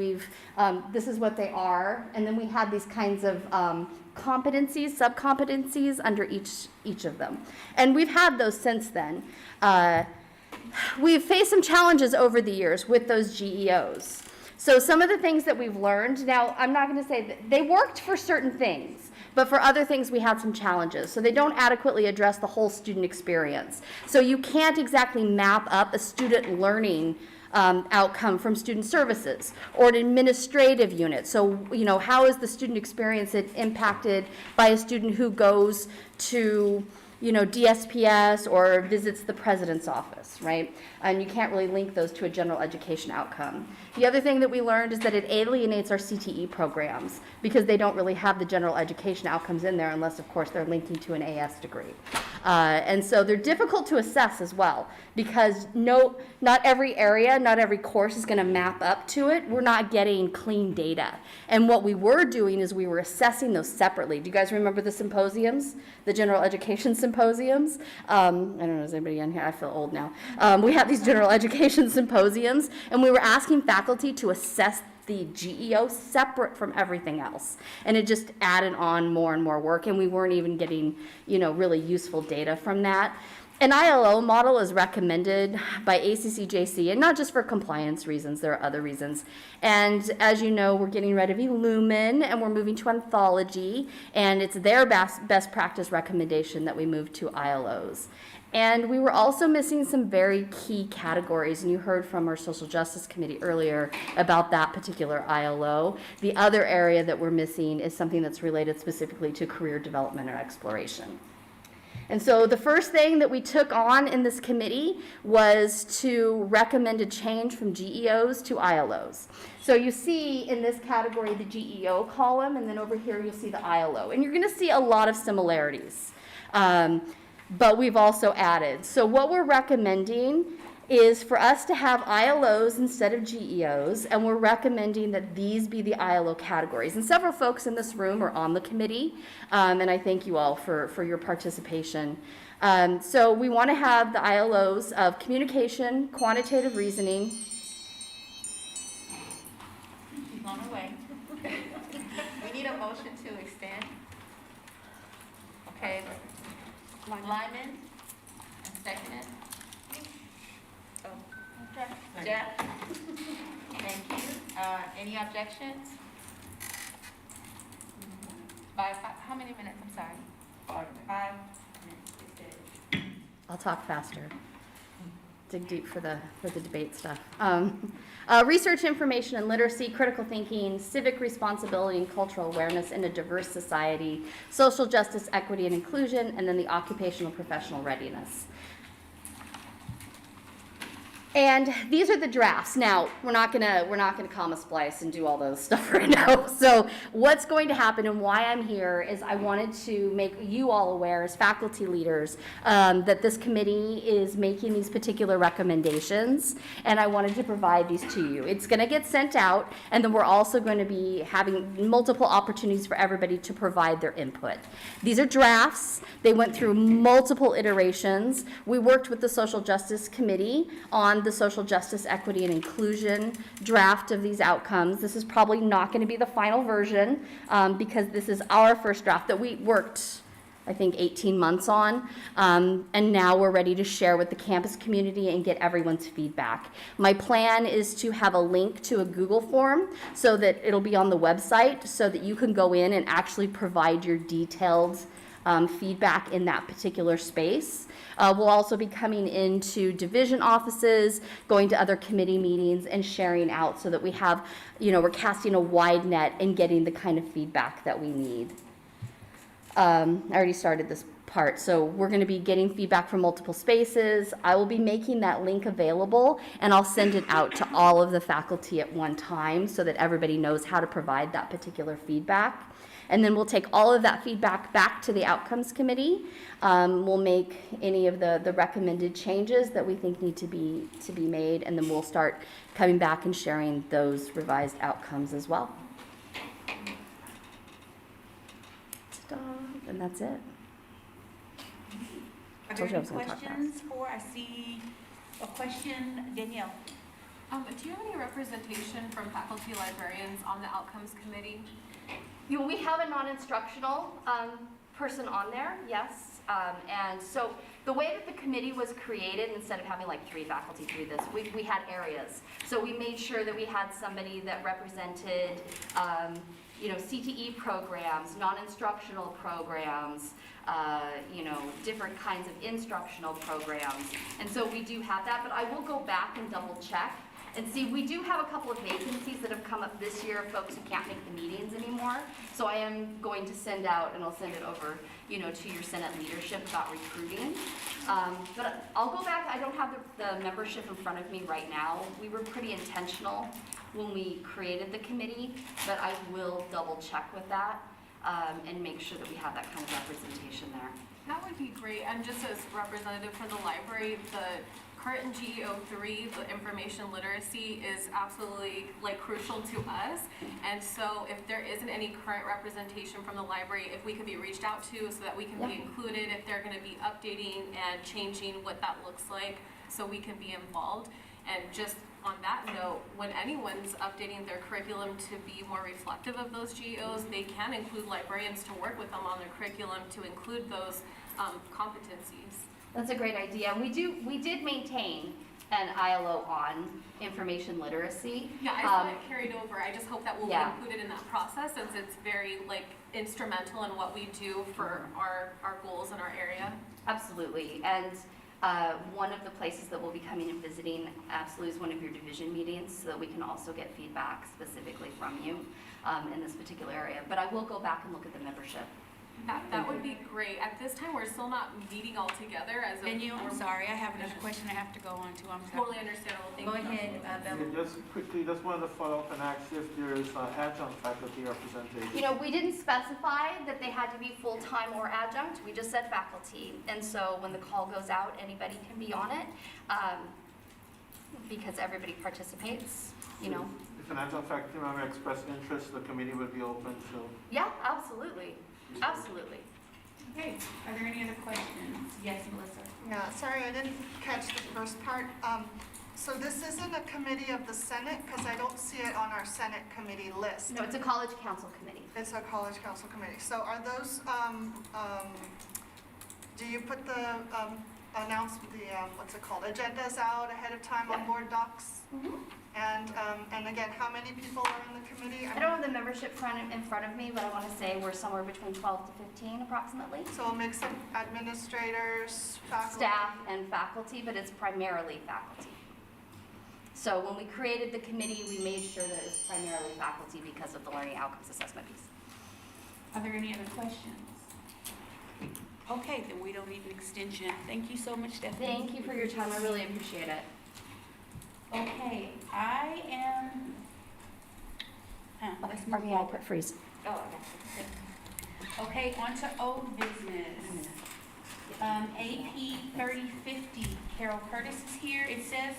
This is what they are, and then we had these kinds of competencies, sub-competencies under each of them. And we've had those since then. We've faced some challenges over the years with those GEOs. So some of the things that we've learned, now I'm not going to say that they worked for certain things, but for other things we had some challenges. So they don't adequately address the whole student experience. So you can't exactly map up a student learning outcome from student services or an administrative unit. So, you know, how is the student experience impacted by a student who goes to, you know, DSPS or visits the president's office, right? And you can't really link those to a general education outcome. The other thing that we learned is that it alienates our CTE programs because they don't really have the general education outcomes in there unless, of course, they're linking to an AS degree. And so they're difficult to assess as well because not every area, not every course is going to map up to it. We're not getting clean data. And what we were doing is we were assessing those separately. Do you guys remember the symposiums, the general education symposiums? I don't know, is anybody in here? I feel old now. We have these general education symposiums, and we were asking faculty to assess the GEO separate from everything else. And it just added on more and more work, and we weren't even getting, you know, really useful data from that. An ILO model is recommended by ACCJC, and not just for compliance reasons, there are other reasons. And as you know, we're getting rid of Illumin, and we're moving to Anthology, and it's their best practice recommendation that we move to ILOs. And we were also missing some very key categories, and you heard from our Social Justice Committee earlier about that particular ILO. The other area that we're missing is something that's related specifically to career development or exploration. And so the first thing that we took on in this committee was to recommend a change from GEOs to ILOs. So you see in this category the GEO column, and then over here you'll see the ILO. And you're going to see a lot of similarities. But we've also added. So what we're recommending is for us to have ILOs instead of GEOs, and we're recommending that these be the ILO categories. And several folks in this room are on the committee, and I thank you all for your participation. So we want to have the ILOs of communication, quantitative reasoning. She's on her way. We need a motion to extend. Okay. Lyman, and second it. Oh, Jeff. Thank you. Any objections? How many minutes? I'm sorry. 5 minutes. 5 minutes. I'll talk faster. Dig deep for the debate stuff. Research, information, and literacy, critical thinking, civic responsibility and cultural awareness in a diverse society, social justice, equity, and inclusion, and then the occupational professional readiness. And these are the drafts. Now, we're not gonna comma splice and do all those stuff right now. So what's going to happen and why I'm here is I wanted to make you all aware as faculty leaders that this committee is making these particular recommendations, and I wanted to provide these to you. It's gonna get sent out, and then we're also going to be having multiple opportunities for everybody to provide their input. These are drafts. They went through multiple iterations. We worked with the Social Justice Committee on the social justice, equity, and inclusion draft of these outcomes. This is probably not going to be the final version because this is our first draft that we worked, I think, 18 months on, and now we're ready to share with the campus community and get everyone's feedback. My plan is to have a link to a Google form so that it'll be on the website so that you can go in and actually provide your detailed feedback in that particular space. We'll also be coming into division offices, going to other committee meetings, and sharing out so that we have, we're casting a wide net and getting the kind of feedback that we need. I already started this part, so we're going to be getting feedback from multiple spaces. I will be making that link available, and I'll send it out to all of the faculty at one time so that everybody knows how to provide that particular feedback. And then we'll take all of that feedback back to the Outcomes Committee. We'll make any of the recommended changes that we think need to be made, and then we'll start coming back and sharing those revised outcomes as well. Ta-da. And that's it. Are there any questions for, I see a question, Danielle. Do you have any representation from faculty librarians on the Outcomes Committee? We have a non-instructional person on there, yes. And so the way that the committee was created, instead of having like 3 faculty do this, we had areas. So we made sure that we had somebody that represented, CTE programs, non-instructional programs, different kinds of instructional programs. And so we do have that, but I will go back and double check and see. We do have a couple of vacancies that have come up this year of folks who can't make the meetings anymore. So I am going to send out, and I'll send it over, to your Senate leadership about recruiting. But I'll go back. I don't have the membership in front of me right now. We were pretty intentional when we created the committee, but I will double check with that and make sure that we have that kind of representation there. That would be great. And just as representative for the library, the current GEO3, the information literacy, is absolutely crucial to us. And so if there isn't any current representation from the library, if we could be reached out to so that we can be included, if they're going to be updating and changing what that looks like so we can be involved. And just on that note, when anyone's updating their curriculum to be more reflective of those GEOs, they can include librarians to work with them on their curriculum to include those competencies. That's a great idea. We did maintain an ILO on information literacy. Yeah, I saw it carried over. I just hope that we'll be included in that process, since it's very instrumental in what we do for our goals in our area. Absolutely. And one of the places that we'll be coming and visiting absolutely is one of your division meetings, so that we can also get feedback specifically from you in this particular area. But I will go back and look at the membership. That would be great. At this time, we're still not meeting all together as a Danielle, I'm sorry, I have another question I have to go on to. I'm sorry. Totally understandable. Thank Go you. ahead, Bella. Yeah, just quickly, just wanted to follow up and ask if there's adjunct faculty representation. We didn't specify that they had to be full-time or adjunct. We just said faculty. And so when the call goes out, anybody can be on it because everybody participates, If an adjunct faculty member expressed interest, the committee would be open to. Yeah, absolutely. Absolutely. Okay, are there any other questions? Yes, Melissa. Yeah, sorry, I didn't catch the first part. So this isn't a committee of the Senate, because I don't see it on our Senate committee list. No, it's a college council committee. It's a college council committee. So are those, do you put the, agendas out ahead of time on board docs? Mm-hmm. And again, how many people are in the committee? I don't have the membership in front of me, but I want to say we're somewhere between 12 to 15 approximately. So a mix of administrators, faculty? Staff and faculty, but it's primarily faculty. So when we created the committee, we made sure that it was primarily faculty because of the learning outcomes assessment piece. Are there any other questions? Okay, then we don't need an extension. Thank you so much, Stephanie. Thank you for your time. I really appreciate it. Okay, I am, let's For move me, I forward. put freeze. Oh, okay. Okay, on to old business. AP 3050, Carol Curtis is here. It says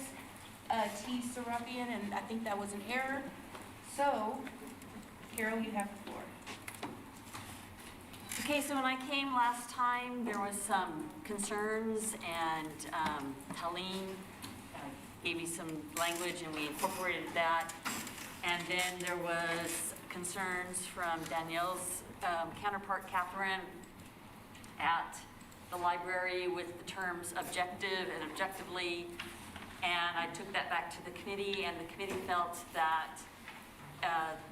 T. Serapian, and I think that was an error. So, Carol, you have the floor. Okay, so when I came last time, there was some concerns, and Helene gave me some language, and we incorporated that. And then there was concerns from Danielle's counterpart, Catherine, at the library with the terms objective and objectively. And I took that back to the committee, and the committee felt that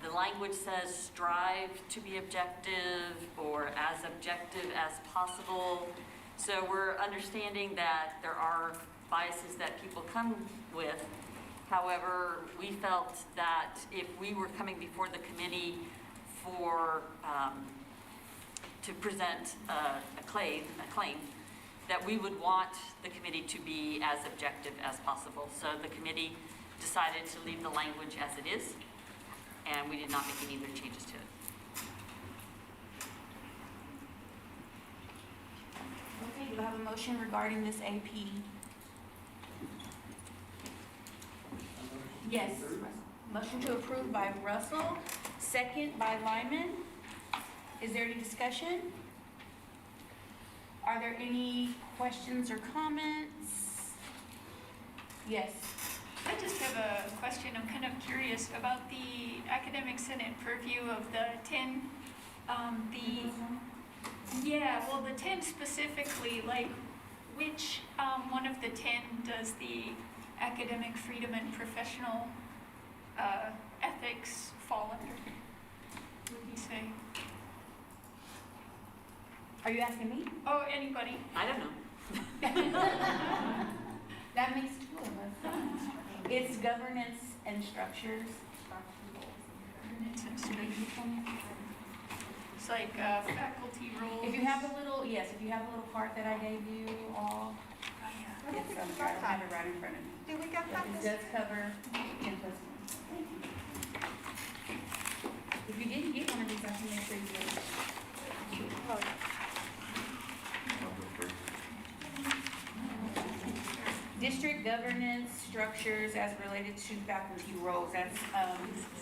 the language says strive to be objective or as objective as possible. So we're understanding that there are biases that people come with. However, we felt that if we were coming before the committee for, to present a claim, that we would want the committee to be as objective as possible. So the committee decided to leave the language as it is, and we did not make any other changes to it. Okay, do I have a motion regarding this AP? Yes. Motion to approve by Russell, second by Lyman. Is there any discussion? Are there any questions or comments? Yes. I just have a question. I'm kind of curious about the academic senate purview of the 10, the 10 specifically, like which one of the 10 does the academic freedom and professional ethics fall under, would you say? Are you asking me? Oh, anybody. I don't know. That makes two of us. It's governance and structures. Governance and structure. It's like faculty roles. If you have the little, yes, if you have the little part that I gave you all, it's, I'm sorry, I don't have it right in front of me. Did we get that? It does cover 10 plus 1. If you didn't get one of these, I can make sure you get it. Oh, District governance structures as related to faculty roles, that's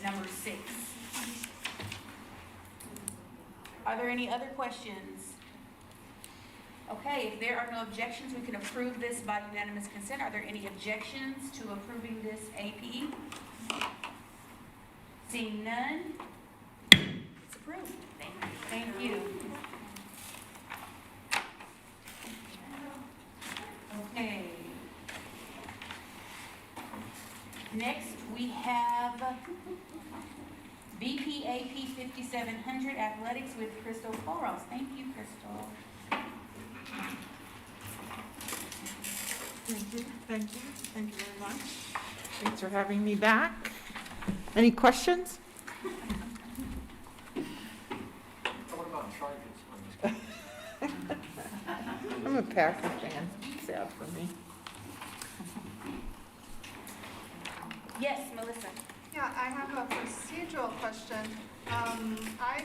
number 6. Are there any other questions? Okay, if there are no objections, we can approve this by unanimous consent. Are there any objections to approving this AP? Seeing none, it's approved. Thank you. Okay. Next, we have BPAP 5700 Athletics with Crystal Koros. Thank you, Crystal. Thank you very much. Thanks for having me back. Any questions? What about charges? I'm a Packer fan, sad for me. Yes, Melissa. Yeah, I have a procedural question. I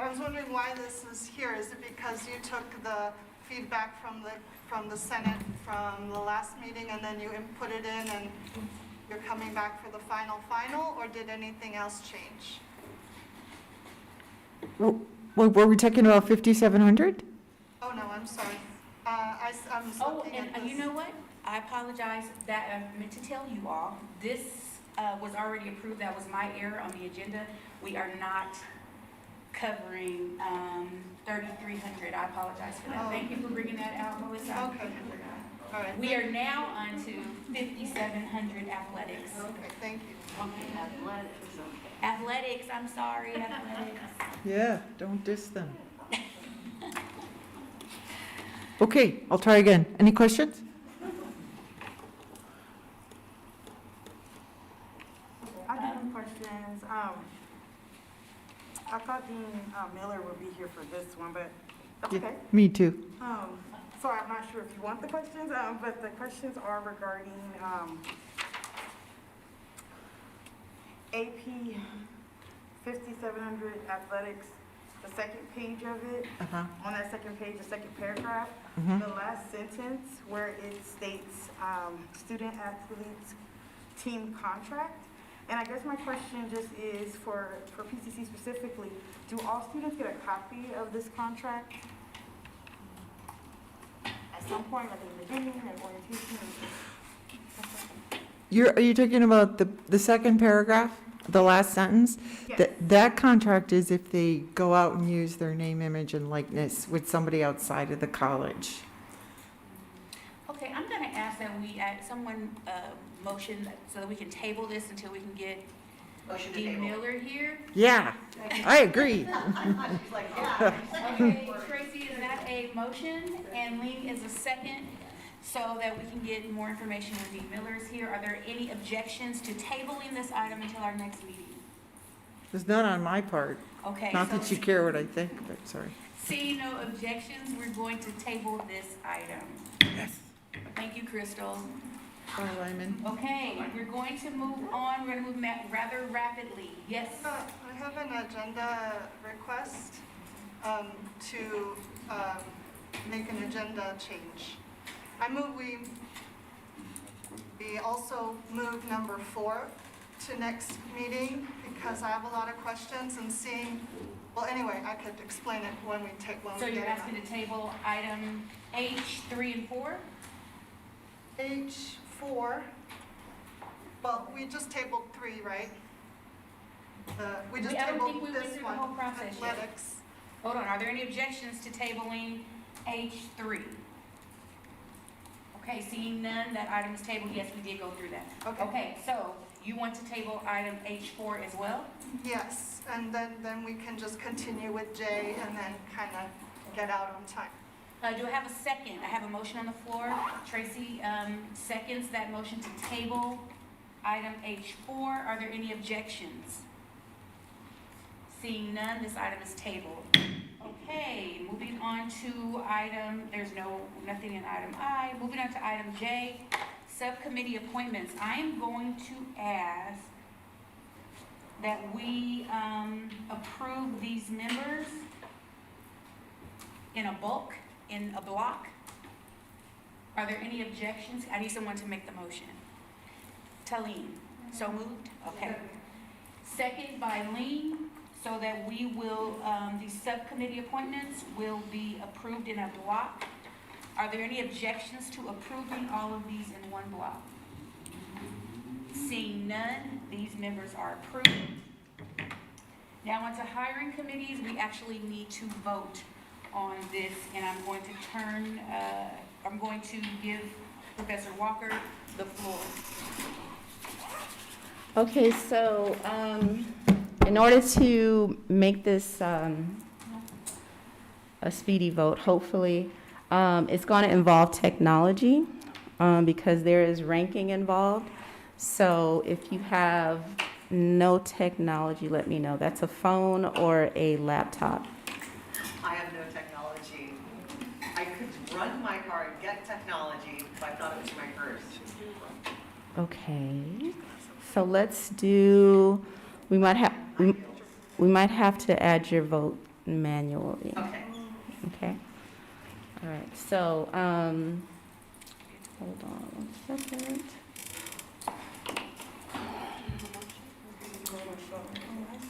was wondering why this is here. Is it because you took the feedback from the Senate from the last meeting and then you input it in and you're coming back for the final, or did anything else change? Were we talking about 5,700? Oh, no, I'm sorry. I'm just Oh, looking at and this. you know what? I apologize that I meant to tell you all. This was already approved. That was my error on the agenda. We are not covering 3,300. I apologize for that. Oh. Thank you for bringing that out, Melissa. Okay. All right. We are now on to 5,700 athletics. Okay, thank you. Athletics, I'm sorry, athletics. Yeah, don't diss them. Okay, I'll try again. Any questions? I do have questions. I thought Dean Miller would be here for this one, but that's Yeah, okay. me too. sorry, I'm not sure if you want the questions, but the questions are regarding AP 5700 athletics, the second page of it. On that second page, the second paragraph, the last sentence where it states student athletes team contract. And I guess my question just is for PCC specifically, do all students get a copy of this contract at some point, like in the beginning and orientation? Are you talking about the second paragraph, the last sentence? Yes. That contract is if they go out and use their name, image, and likeness with somebody outside of the college. Okay, I'm gonna ask that we, someone, motion so that we can table this until we can get Dean Miller here. Yeah, I agree. Okay, Tracy, is that a motion? And Lean is a second, so that we can get more information when Dean Miller is here. Are there any objections to tabling this item until our next meeting? There's none on my part. Okay. Not so that you care what I think, but sorry. Seeing no objections, we're going to table this item. Yes. Thank you, Crystal. Bye, Lyman. Okay, we're going to move on. We're going to move rather rapidly. Yes? I have an agenda request to make an agenda change. I move we also move number 4 to next meeting because I have a lot of questions and seeing, well, anyway, I could explain it when we take one. So you're asking to table item H 3 and 4? H4, well, we just tabled 3, right? We just I don't think tabled we went this through the one, whole process yet. athletics. Hold on, are there any objections to tabling H3? Okay, seeing none, that item is tabled. Yes, we did go through that. Okay, so you want to table item H4 as well? Yes, and then we can just continue with J and then kind of get out on time. Do I have a second? I have a motion on the floor. Tracy seconds that motion to table item H4. Are there any objections? Seeing none, this item is tabled. Okay, moving on to item, there's nothing in item I. Moving on to item J, subcommittee appointments. I am going to ask that we approve these members in a bulk, in a block. Are there any objections? I need someone to make the motion. Talene, so moved? Okay. Second by Lean, so that we will, these subcommittee appointments will be approved in a block. Are there any objections to approving all of these in one block? Seeing none, these members are approved. Now onto hiring committees, we actually need to vote on this, and I'm going to give Professor Walker the floor. Okay, so in order to make this a speedy vote, hopefully, it's going to involve technology because there is ranking involved. So if you have no technology, let me know. That's a phone or a laptop. I have no technology. I could run my car and get technology, but I thought it was my purse. Okay, so let's do, we might have to add your vote manually. Okay. Okay. All right, so, hold on 1 second.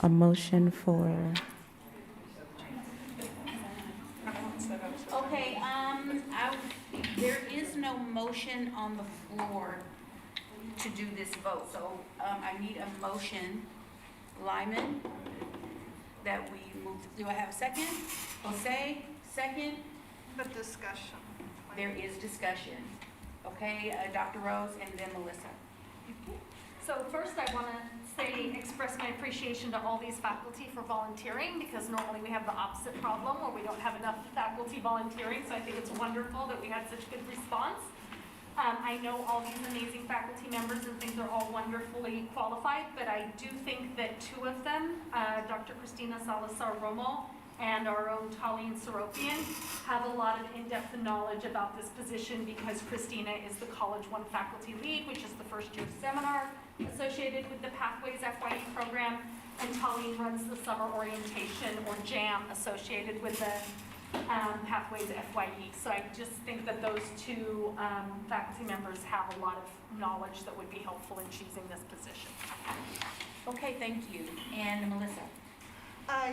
A motion for, Okay, there is no motion on the floor to do this vote, so I need a motion, Lyman, that we move. Do I have a second? Jose, second? The discussion. There is discussion. Okay, Dr. Rose and then Melissa. So first I want to express my appreciation to all these faculty for volunteering, because normally we have the opposite problem where we don't have enough faculty volunteering, so I think it's wonderful that we had such good response. I know all these amazing faculty members and things are all wonderfully qualified, but I do think that 2 of them, Dr. Cristina Salazar Romo and our own Talene Seropian have a lot of in-depth knowledge about this position because Christina is the College One faculty lead, which is the first year seminar associated with the Pathways FYE program, and Talene runs the summer orientation or JAM associated with the Pathways FYE. So I just think that those two faculty members have a lot of knowledge that would be helpful in choosing this position. Okay, thank you. And Melissa?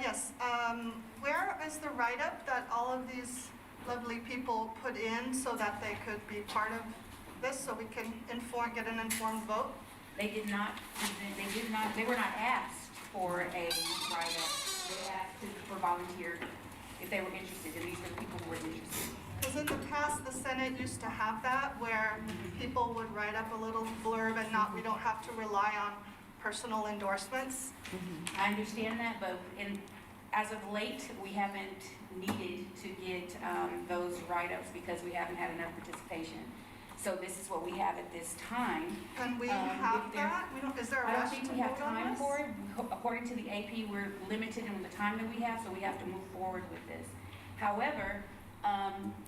Yes, where is the write-up that all of these lovely people put in so that they could be part of this, so we can get an informed vote? They did not, they were not asked for a write-up. They asked for volunteer if they were interested, and these were people who were interested. Because in the past, the Senate used to have that, where people would write up a little blurb and we don't have to rely on personal endorsements. I understand that, but as of late, we haven't needed to get those write-ups because we haven't had enough participation. So this is what we have at this time. Can we have that? Is there a I don't rush think to we have vote on time this? for it. According to the AP, we're limited in the time that we have, so we have to move forward with this. However,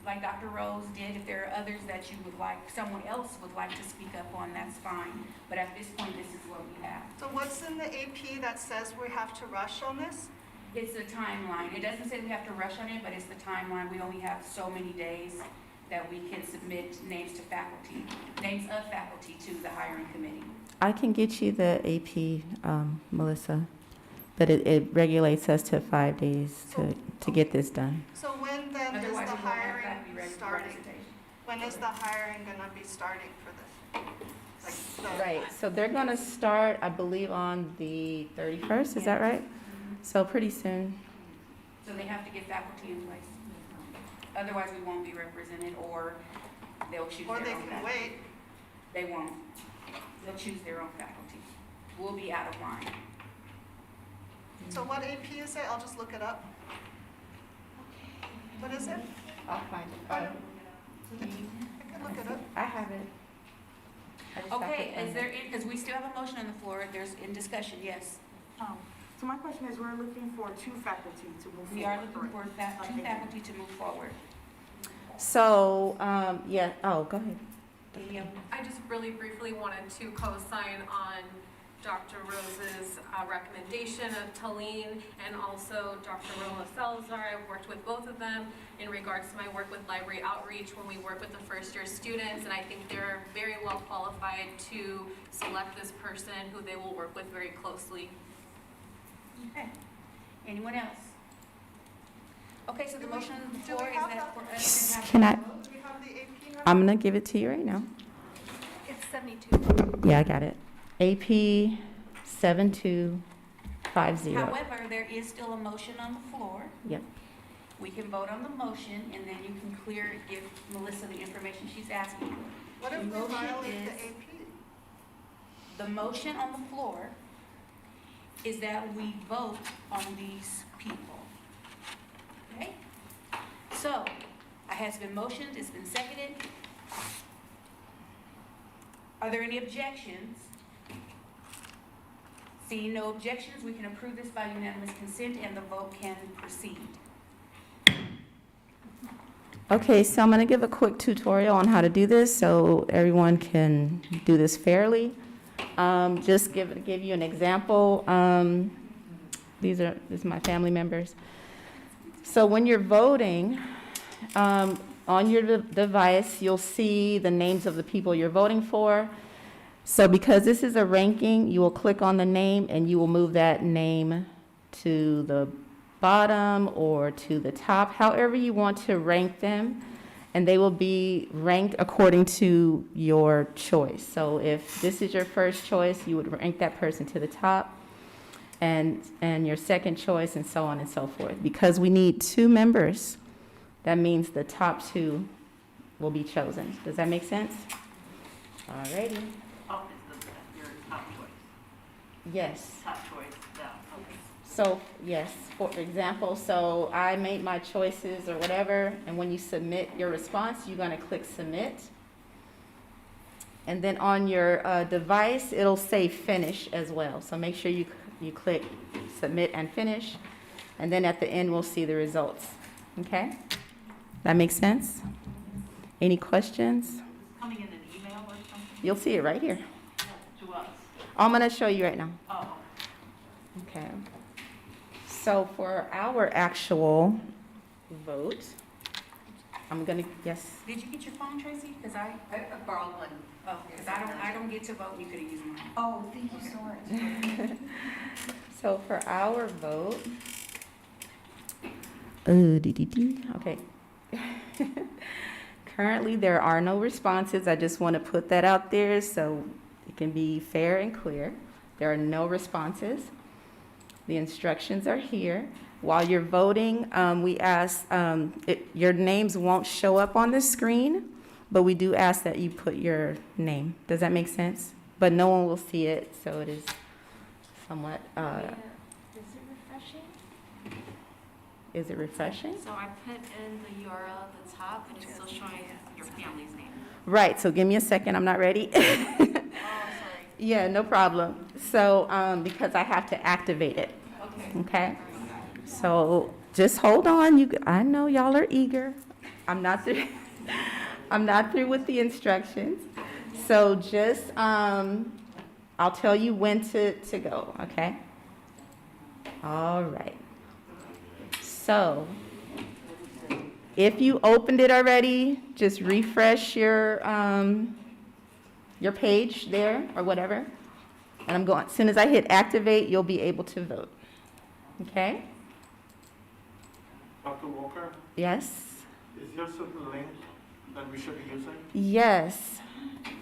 like Dr. Rose did, if there are others that you would like, someone else would like to speak up on, that's fine. But at this point, this is what we have. So what's in the AP that says we have to rush on this? It's the timeline. It doesn't say we have to rush on it, but it's the timeline. We only have so many days that we can submit names of faculty to the hiring committee. I can get you the AP, Melissa, but it regulates us to 5 days to get this done. So when then is Otherwise, the we won't have hiring faculty starting? representation. When is the hiring gonna be starting for this? Like Right, so they're gonna start, I believe, on the 31st, is that right? So pretty soon. So they have to get faculty in place. Otherwise, we won't be represented, or they'll choose their Or own they faculty. can wait. They won't. They'll choose their own faculty. We'll be out of line. So what AP is it? I'll just look it up. What is it? I'll find it. I can look it up. I have it. I just have to Okay, find is it. there, because we still have a motion on the floor, there's in discussion, yes. So my question is, we're looking for two faculty to move forward. We are looking for correct? two faculty to move forward. So, yeah, oh, go ahead. I just really briefly wanted to co-sign on Dr. Rose's recommendation of Talene and also Dr. Roma Salazar. I've worked with both of them in regards to my work with library outreach when we work with the first year students, and I think they're very well qualified to select this person who they will work with very closely. Okay. Anyone else? Okay, so the motion on the Do floor we is have that that? for us to have. Can I, Do we have the AP number? I'm gonna give it to you right now. It's 72. Yeah, I got it. AP 7250. However, there is still a motion on the floor. Yep. We can vote on the motion, and then you can give Melissa the information she's asking for. What if The we motion violate is- the AP? The motion on the floor is that we vote on these people. Okay? So, it has been motioned, it's been seconded. Are there any objections? Seeing no objections, we can approve this by unanimous consent and the vote can proceed. Okay, so I'm going to give a quick tutorial on how to do this so everyone can do this fairly. Just give you an example. These are my family members. So when you're voting, on your device, you'll see the names of the people you're voting for. So because this is a ranking, you will click on the name and you will move that name to the bottom or to the top, however you want to rank them, and they will be ranked according to your choice. So if this is your first choice, you would rank that person to the top, and your second choice, and so on and so forth. Because we need 2 members, that means the top 2 will be chosen. Does that make sense? Alrighty. Top is your top choice. Yes. Top choice, yeah, okay. So, yes, for example, so I made my choices or whatever, and when you submit your response, you're gonna click submit. And then on your device, it'll say finish as well. So make sure you click submit and finish. And then at the end, we'll see the results. Okay? That makes sense? Any questions? Coming in an email or something You'll see it right here. to us? I'm going to show you right now. Oh. Okay. So for our actual vote, I'm going to, yes. Did you get your phone, Tracy? Because I borrowed one. oh, because I don't get to vote. You could have used mine. Oh, thank you so much. So for our vote, okay. Currently, there are no responses. I just want to put that out there so it can be fair and clear. There are no responses. The instructions are here. While you're voting, we ask, your names won't show up on the screen, but we do ask that you put your name. Does that make sense? But no one will see it, so it is somewhat, Is it refreshing? is it refreshing? So I put in the URL at the top, and it's still showing your family's name. Right, so give me a second, I'm not ready. Yeah, no problem. So, because I have to activate it. Okay? So just hold on. I know y'all are eager. I'm not through. I'm not through with the instructions. So just, I'll tell you when to go, okay? All right. So if you opened it already, just refresh your page there or whatever. And I'm going, as soon as I hit activate, you'll be able to vote. Okay? Dr. Walker, Yes? is there a certain link that we should be using? Yes.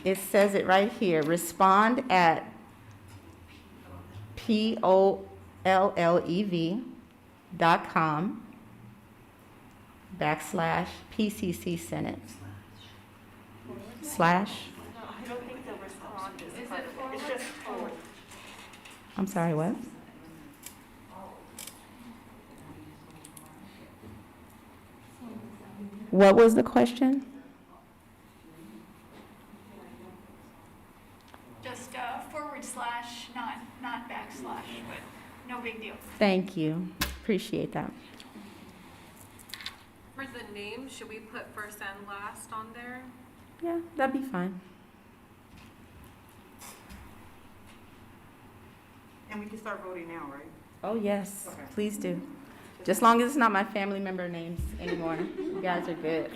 It says it right here. Respond at POLLEV.com/PCC Senate. Slash. No, I don't think the respond is part of it. It's just forward. I'm sorry, what? What was the question? Just /, not backslash, but no big deal. Thank you. Appreciate that. For the name, should we put first and last on there? Yeah, that'd be fine. And we can start voting now, right? Oh, yes, Okay. please do. Just long as it's not my family member names anymore. You guys are good.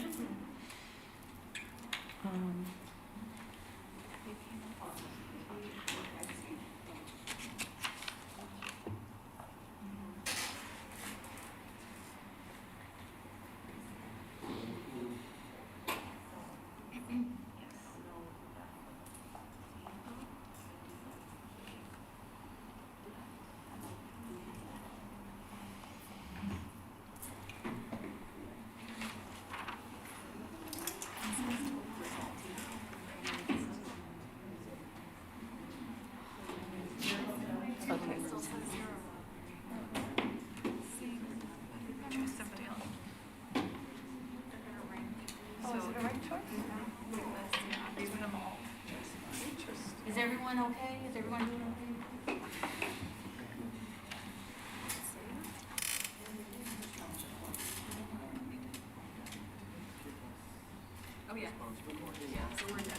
Is everyone okay? Is everyone doing okay? Oh, yeah. Yeah, so we're good.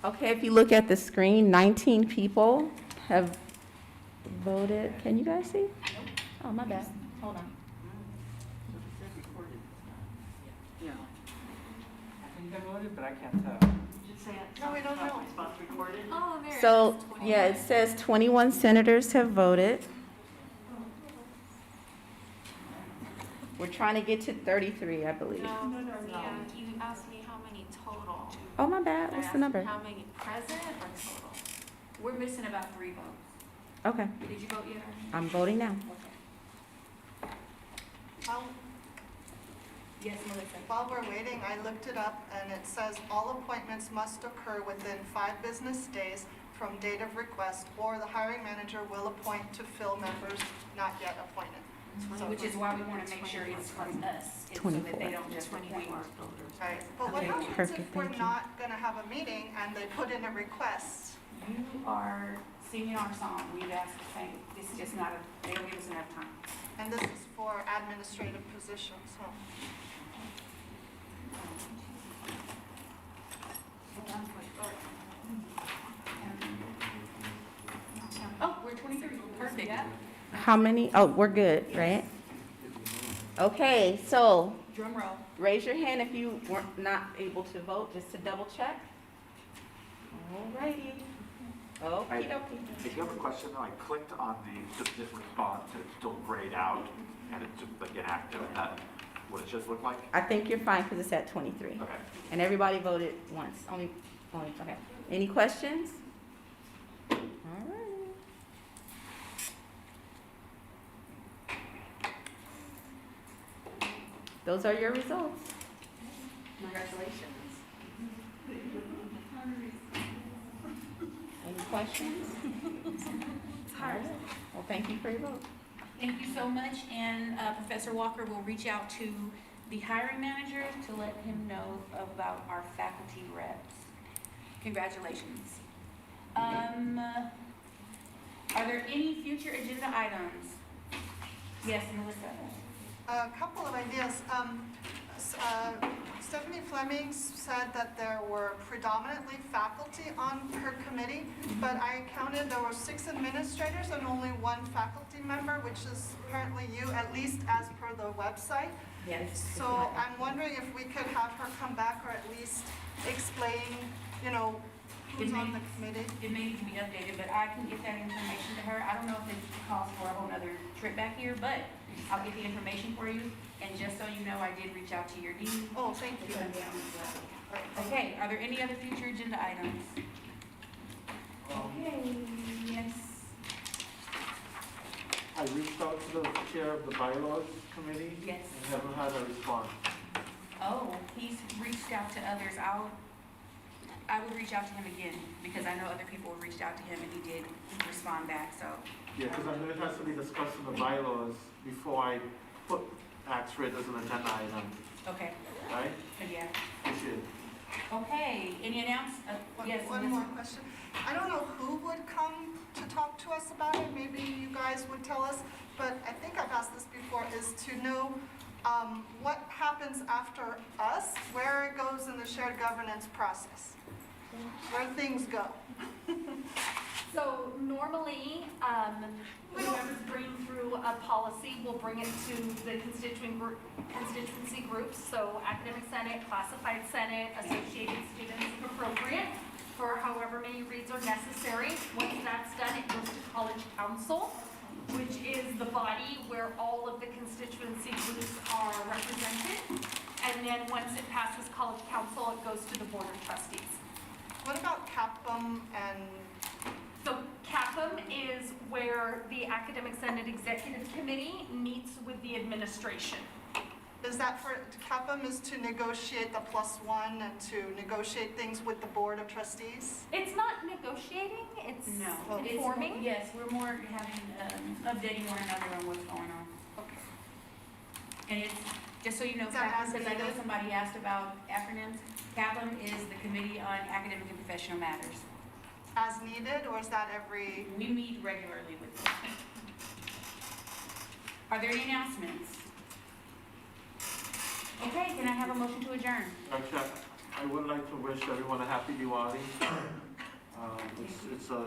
Okay, if you look at the screen, 19 people have voted. Can you guys see? Oh, my bad. Hold on. Yeah. I think I voted, but I can't tell. No, we don't know. It's about recorded. Oh, there it So, is. yeah, it says 21 senators have voted. We're trying to get to 33, I believe. No, you asked me how many total. Oh, my bad. I What's asked the number? How many present or total? We're missing about 3 votes. Okay, Did you vote yet? I'm voting now. Yes, Melissa. While we're waiting, I looked it up, and it says all appointments must occur within 5 business days from date of request, or the hiring manager will appoint to fill members not yet appointed. So- Which is why we want to make sure it's from us, it's so that they 24. don't just appoint. Right, but what Okay, happens perfect, if we're thank you. not gonna have a meeting and they put in a request? You are singing our song. We've asked the same. It's just not they don't give us enough time. And this is for administrative positions, huh? Oh, we're 23. Perfect. How many? Oh, we're good, right? Okay, so Drum roll. raise your hand if you were not able to vote, just to double check. Alrighty. Okie dokie. If you have a question, I clicked on the just respond to still grayed out, and it's just like inactive. Is that what it should look like? I think you're fine because it's at 23. Okay. And everybody voted once. Only, okay. Any questions? All right. Those are your results. Congratulations. Any questions? Hard. Well, thank you for your vote. Thank you so much, and Professor Walker will reach out to the hiring manager to let him know about our faculty reps. Congratulations. Are there any future agenda items? Yes, Melissa. A couple of ideas. Stephanie Fleming said that there were predominantly faculty on her committee, but I counted there were 6 administrators and only 1 faculty member, which is apparently you, at least as per the website. Yes. So I'm wondering if we could have her come back or at least explain, who's on the committee. It may need to be updated, but I can get that information to her. I don't know if it calls for a whole nother trip back here, but I'll get the information for you. And just so you know, I did reach out to your dean. Oh, thank you. Okay, are there any other future agenda items? Okay, yes. I reached out to the chair of the bylaws committee. Yes. And haven't had a response. Oh, he's reached out to others. I would reach out to him again because I know other people reached out to him and he did respond back, so. Yeah, because I know it has to be discussed in the bylaws before I put tax rate as an agenda item, Okay, right? yeah. Appreciate it. Okay, any yes, One more question. I don't know who would come to talk to us about it. Maybe you guys would tell us, but I think I've asked this before, is to know what happens after us, where it goes in the shared governance process, where things go. So normally, whoever's bringing through a policy will bring it to the constituency groups, so academic senate, classified senate, associated students if appropriate, for however many reads are necessary. Once that's done, it goes to college council, which is the body where all of the constituency groups are represented. And then once it passes college council, it goes to the board of trustees. What about CAPM and? So CAPM is where the Academic Senate Executive Committee meets with the administration. Is that for, CAPM is to negotiate the +1 and to negotiate things with the board of trustees? It's not negotiating, it's informing. Yes, we're more having, updating one another on what's going on. Okay. And it's, just so you know, Is that as CAPM, because I know needed? somebody asked about acronyms, CAPM is the Committee on Academic and Professional Matters. As needed, or is that every? We meet regularly with them. Are there any announcements? Okay, can I have a motion to adjourn? Actually, I would like to wish everyone a happy Diwali. It's a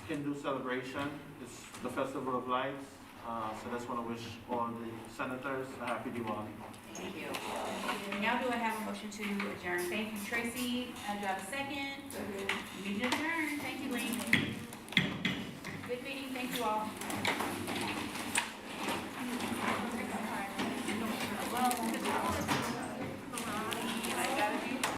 Hindu celebration. It's the Festival of Lights. So I just want to wish all the senators a happy Diwali. Thank you. Now do I have a motion to adjourn? Thank you, Tracy. Do I have a second? Meeting adjourned. Thank you, Lee. Good meeting. Thank you all.